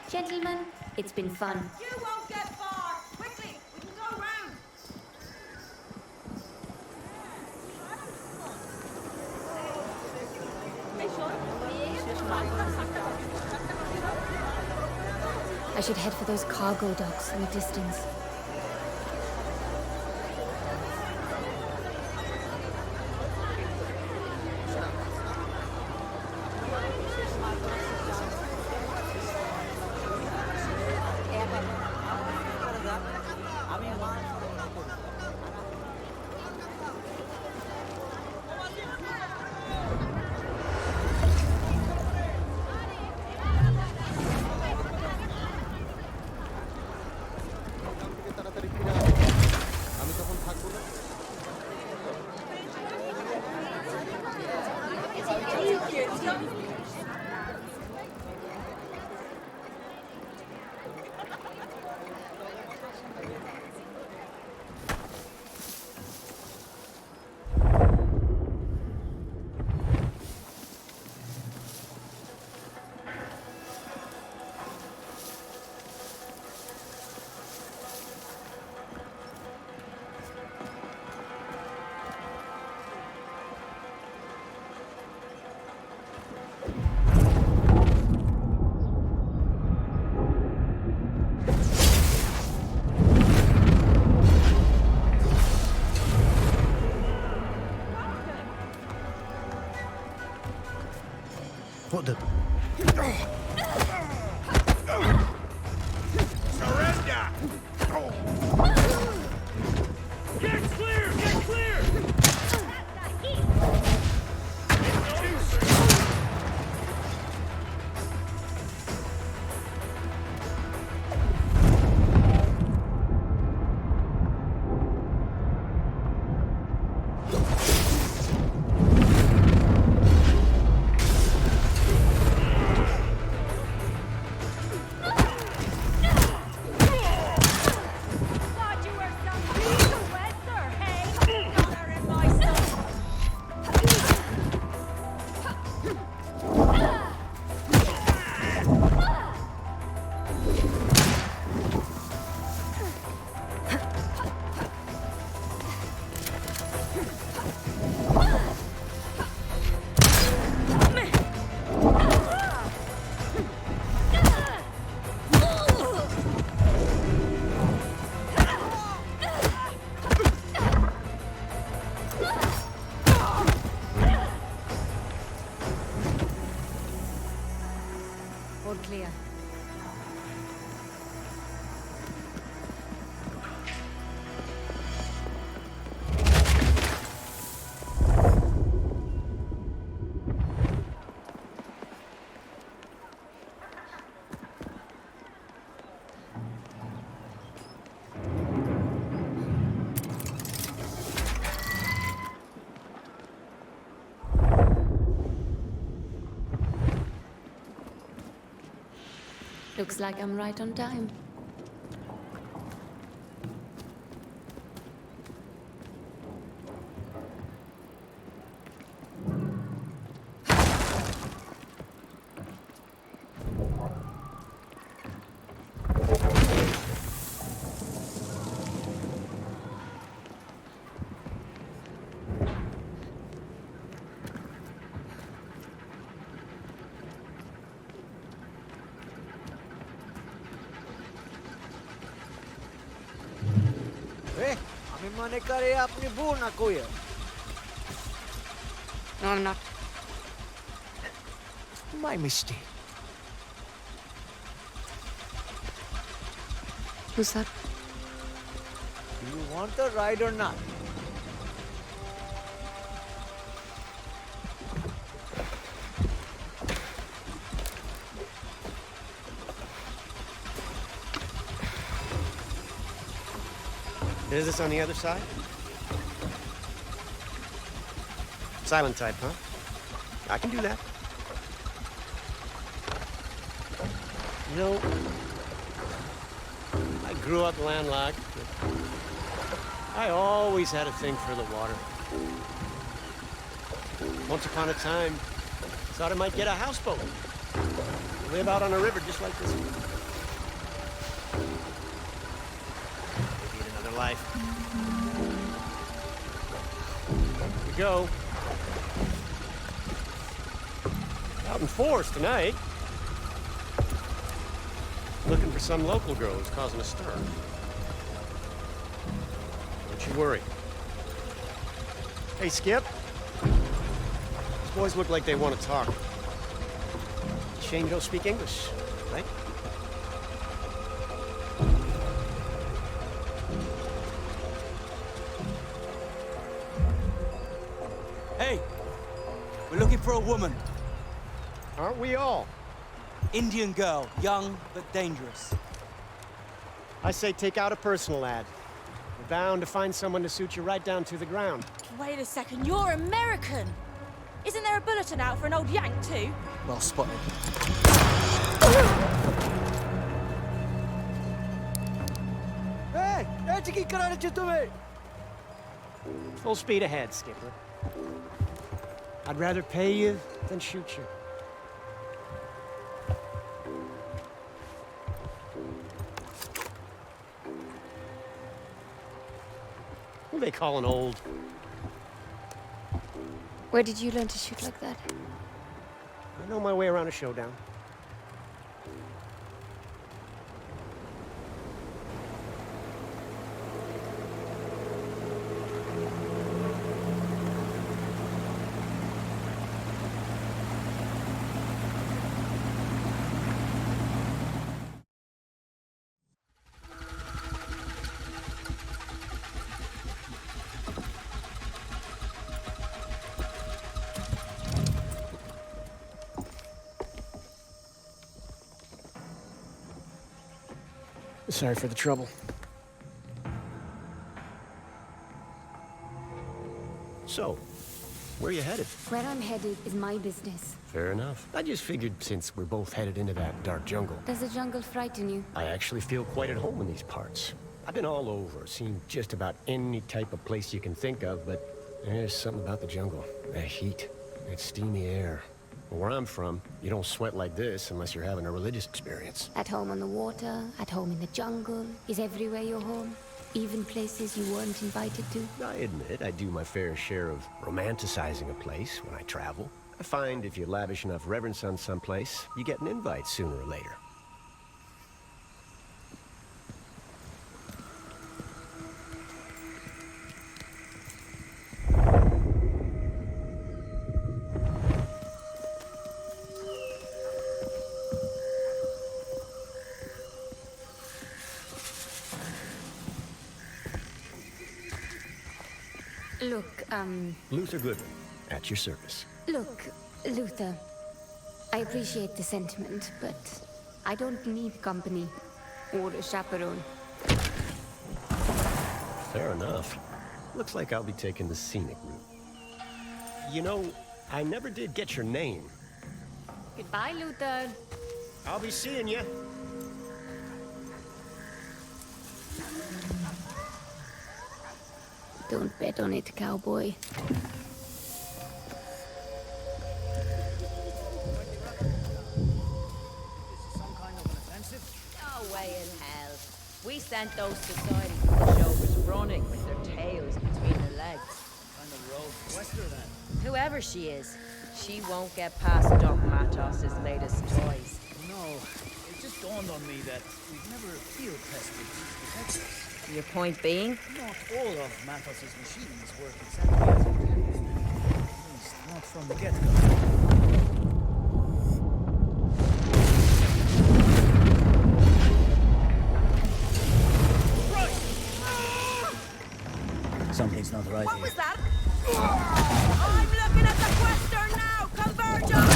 Gentlemen, it's been fun. You won't get far! Quickly, we can go round! I should head for those cargo docks in the distance. clear. Looks like I'm right on time. Mana karya apni bun aku ya? No, I'm not. My mistake. Who's that? Do you want the ride or not? Is this on the other side? Silent type, huh? I can do that. You know, I grew up landlocked, but I always had a thing for the water. Once upon a time, thought I might get a houseboat. Live out on a river just like this one. Life. Here we go. Out in force tonight. Looking for some local girl who's causing a stir. Don't you worry. Hey, Skip. These boys look like they want to talk. Shame you don't speak English, right? Hey, we're looking for a woman. Aren't we all? Indian girl, young but dangerous. I say take out a personal ad. You're bound to find someone to suit you right down to the ground. Wait a second, you're American! Isn't there a bulletin out for an old Yank too? Well spotted. Hey! Hey, karate chuttume! Full speed ahead, Skipper. I'd rather pay you than shoot you. Who they calling old? Where did you learn to shoot like that? I know my way around a showdown. Sorry for the trouble. So, where are you headed? Where I'm headed is my business. Fair enough. I just figured since we're both headed into that dark jungle. Does the jungle frighten you? I actually feel quite at home in these parts. I've been all over, seen just about any type of place you can think of, but there's something about the jungle. That heat, that steamy air. Where I'm from, you don't sweat like this unless you're having a religious experience. At home on the water, at home in the jungle. Is everywhere your home? Even places you weren't invited to? I admit I do my fair share of romanticizing a place when I travel. I find if you lavish enough reverence on someplace, you get an invite sooner or later. Look, Luther Goodman, at your service. Look, Luther. I appreciate the sentiment, but I don't need company or a chaperone. Fair enough. Looks like I'll be taking the scenic route. You know, I never did get your name. Goodbye, Luther. I'll be seeing you. Don't bet on it, cowboy. No way in hell. We sent those society pushovers running with their tails between their legs. Kind of rogue Quaestor then. Whoever she is, she won't get past Doc Matos's latest toys. No, it just dawned on me that we've never field tested these detectors. Your point being? Not all of Matos's machines work exactly as intended. At least not from the get-go. Something's not right What here. was that? I'm looking at the Quaestor now! Converge on me!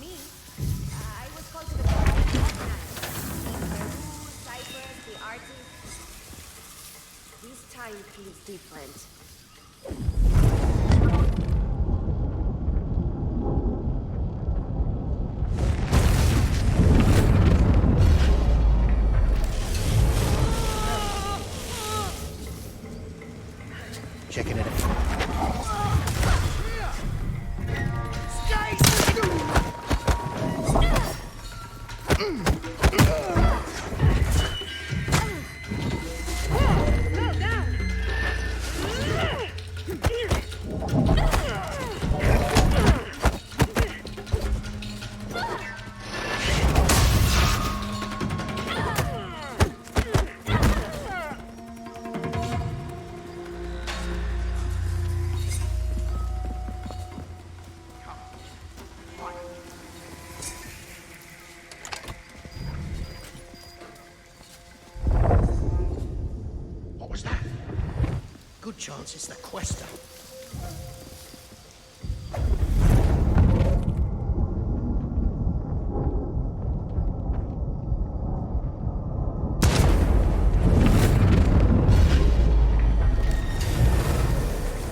Me? I was called to the Peru, Cyprus, the artist. This time feels different. Checking it out. What was that? Good chance it's the Quaestor.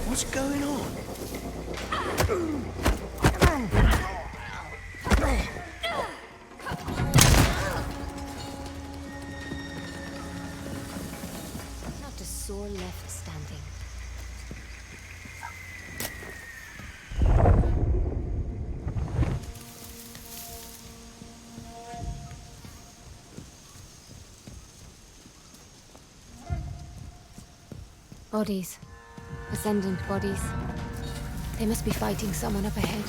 What's going on? Not a soul left standing. Bodies. Ascendant bodies. They must be fighting someone up ahead.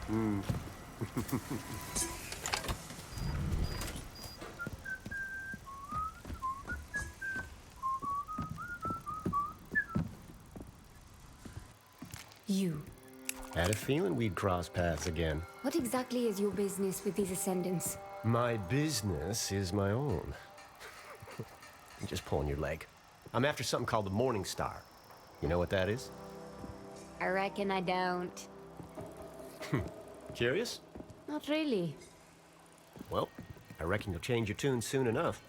Hmm. You. Had a feeling we'd cross paths again. What exactly is your business with these Ascendants? My business is my own. I'm just pulling your leg. I'm after something called the Morning Star. You know what that is? I reckon I don't. Curious? Not really. Well, I reckon you'll change your tune soon enough.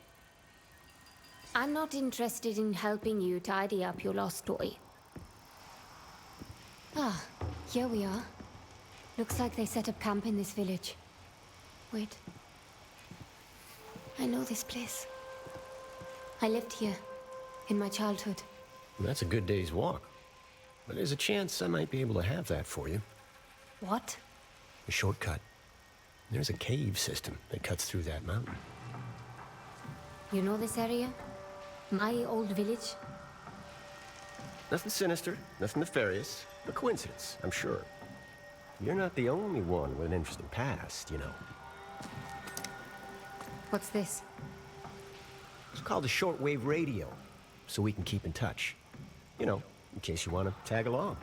I'm not interested in helping you tidy up your lost toy. Ah, here we are. Looks like they set up camp in this village. Wait. I know this place. I lived here, in my childhood. That's a good day's walk. But there's a chance I might be able to have that for you. What? A shortcut. There's a cave system that cuts through that mountain. You know this area? My old village? Nothing sinister, nothing nefarious. A coincidence, I'm sure. You're not the only one with an interesting past, you know. What's this? It's called a shortwave radio, so we can keep in touch. You know, in case you want to tag along.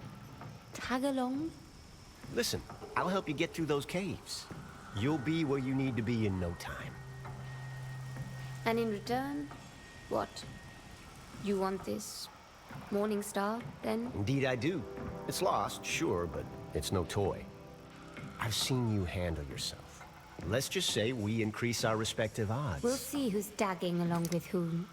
Tag along? Listen, I'll help you get through those caves. You'll be where you need to be in no time. And in return, what? You want this Morning Star, then? Indeed I do. It's lost, sure, but it's no toy. I've seen you handle yourself. Let's just say we increase our respective odds. We'll see who's tagging along with whom.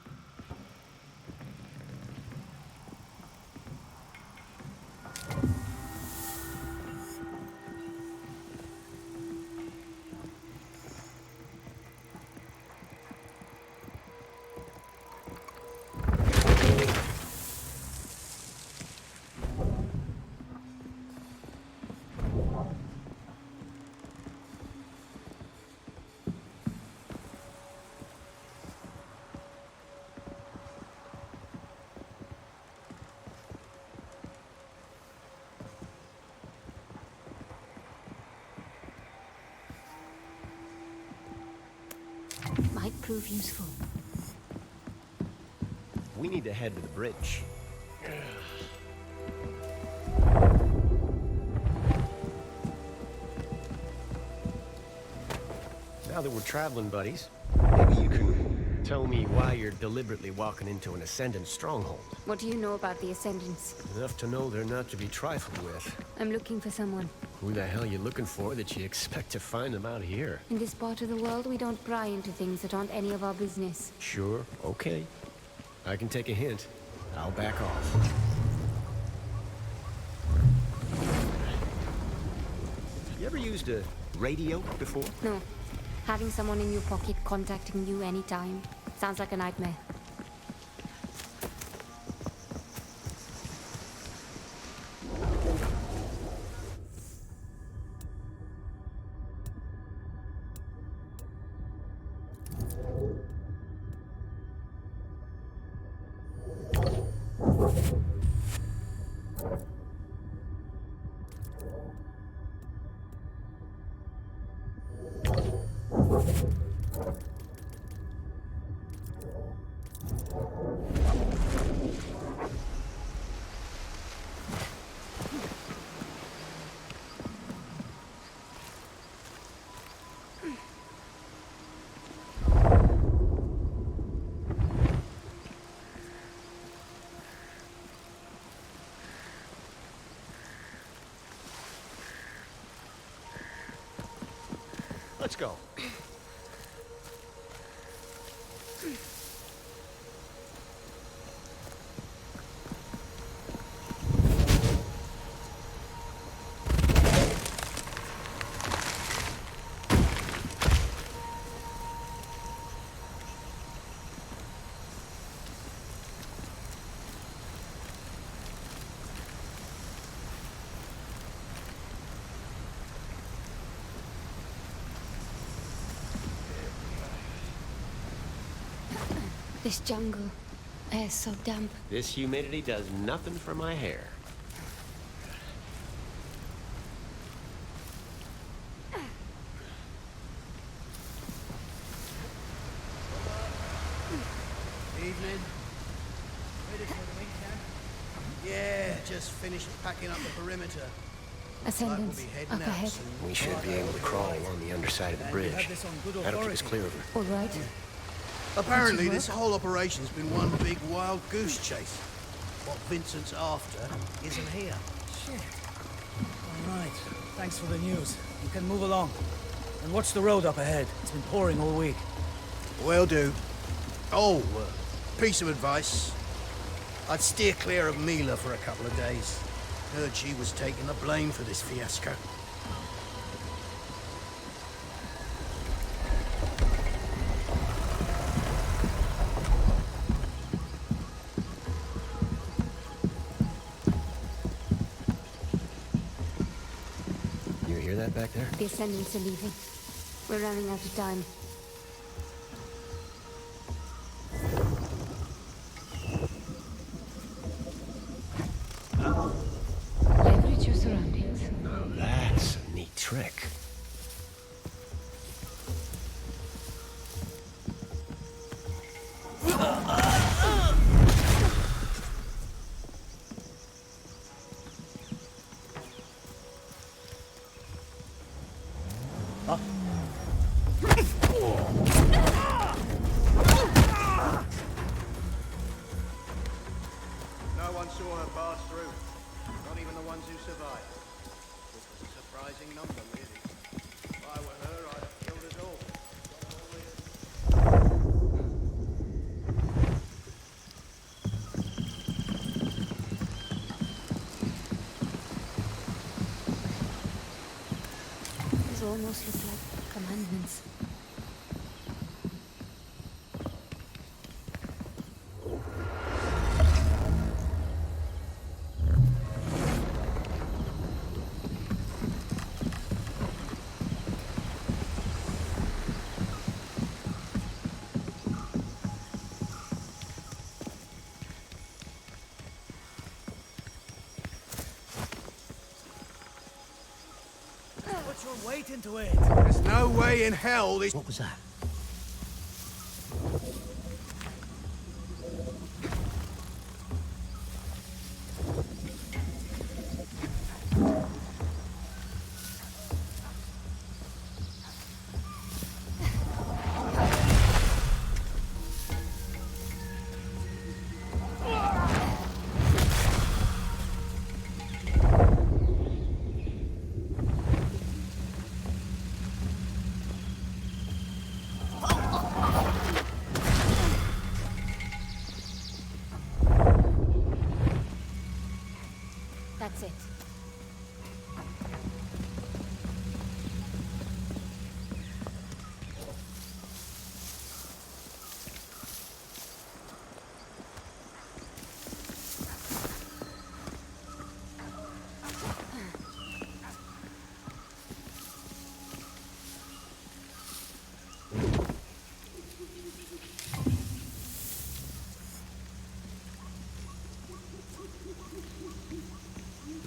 Might prove useful. We need to head to the bridge. Now that we're traveling buddies, maybe you can tell me why you're deliberately walking into an Ascendant stronghold. What do you know about the Ascendants? Enough to know they're not to be trifled with. I'm looking for someone. Who the hell you looking for that you expect to find them out here? In this part of the world, we don't pry into things that aren't any of our business. Sure, okay. I can take a hint. I'll back off. You ever used a radio before? No. Having someone in your pocket contacting you anytime sounds like a nightmare. Let's go. This jungle air's so damp. This humidity does nothing for my hair. men? Ready for the main camp? Yeah, just finished packing up the perimeter. Ascendants, up ahead. We should be able to crawl along the underside of the bridge. That'll keep us clear of her. All right. Apparently, this whole operation's been one big wild goose chase. What Vincent's after isn't here. Shit. All right. Thanks for the news. You can move along. And watch the road up ahead. It's been pouring all week. Will do. Oh, piece of advice. I'd steer clear of Mila for a couple of days. Heard she was taking the blame for this fiasco. You hear that back there? The Ascendants are leaving. We're running out of time. Leverage your surroundings. Now that's a neat trick. No one saw her pass through. Not even the ones who survived. Which was a surprising number, really. If I were her, I'd have killed us all. These almost look like commandments. Put your weight into it. There's no way in hell this... What was that? That's it.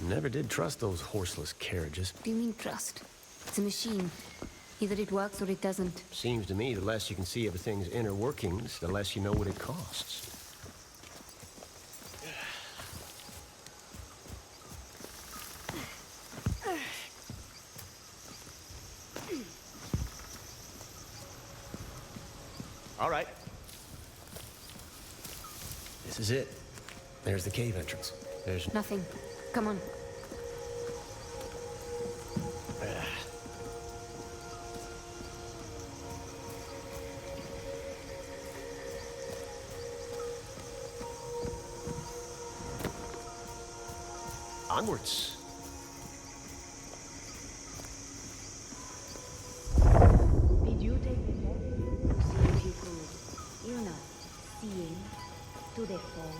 Never did trust those horseless carriages. What do you mean trust? It's a machine. Either it works or it doesn't. Seems to me the less you can see everything's inner workings, the less you know what it costs. All right. This is it. There's the cave entrance. There's Nothing. Come on. Onwards. Did you take the test to see if you could, you know, see to the fall?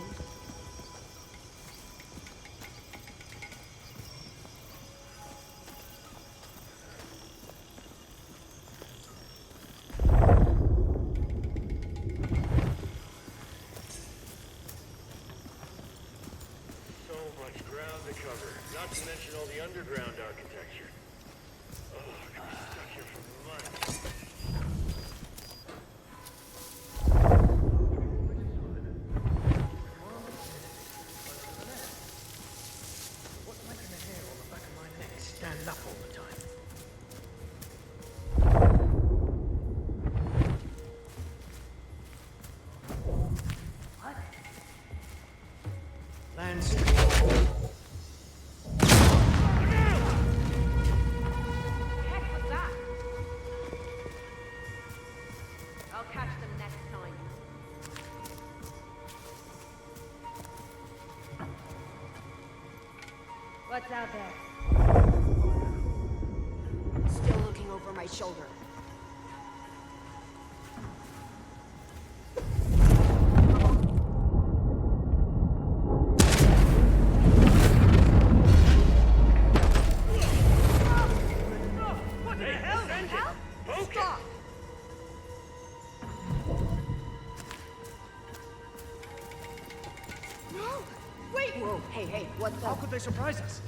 Ground to cover, not to mention all the underground architecture. Oh, I could be stuck here for months. laugh all the time. What? Lance. I'll catch them next time. What's out there? Still looking over my shoulder. What the hell? Stop! No! Wait! Whoa, hey, what the? How could they surprise us?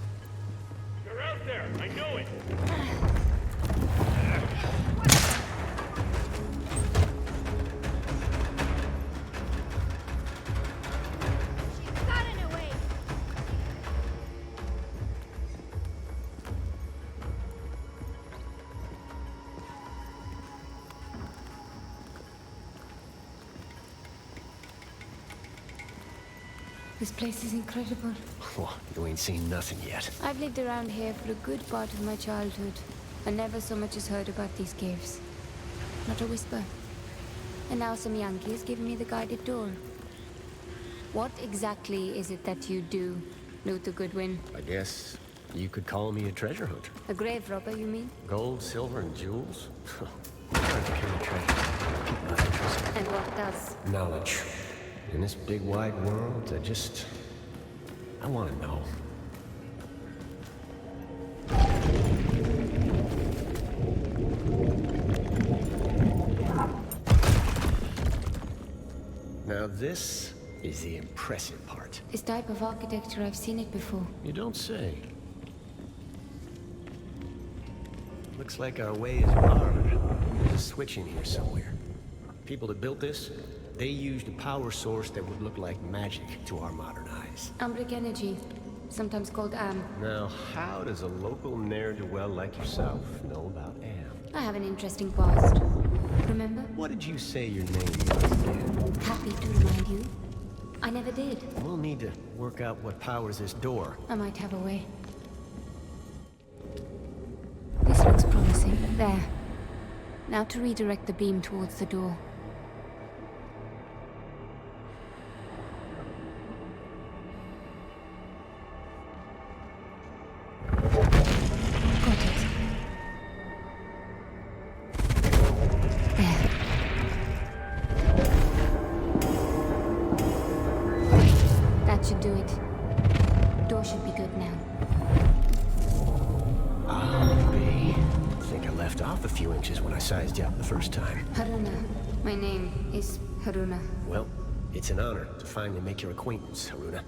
You're out there. I know it. She's gotten away. This place is incredible. Well, you ain't seen nothing yet. I've lived around here for a good part of my childhood. I never so much as heard about these caves. Not a whisper. And now some Yankee has given me the guided door. What exactly is it that you do, Luther Goodwin? I guess you could call me a treasure hunter. A grave robber, you mean? Gold, silver, and jewels? Hard to carry treasure. Keep my interest. And what does? Knowledge. In this big wide world, I want to know. Now this is the impressive part. This type of architecture, I've seen it before. You don't say. Looks like our way is barred. There's a switch in here somewhere. People that built this, they used a power source that would look like magic to our modern eyes. Ambric energy, sometimes called AM. Now, how does a local ne'er-do-well like yourself know about AM? I have an interesting past. Remember? What did you say your name was again? Happy to remind you. I never did. We'll need to work out what powers this door. I might have a way. This looks promising. There. Now to redirect the beam towards the door. Should do it. Door should be good now. I'll be. I think I left off a few inches when I sized you up the first time. Haroona. My name is Haroona. Well, it's an honor to finally make your acquaintance, Haroona.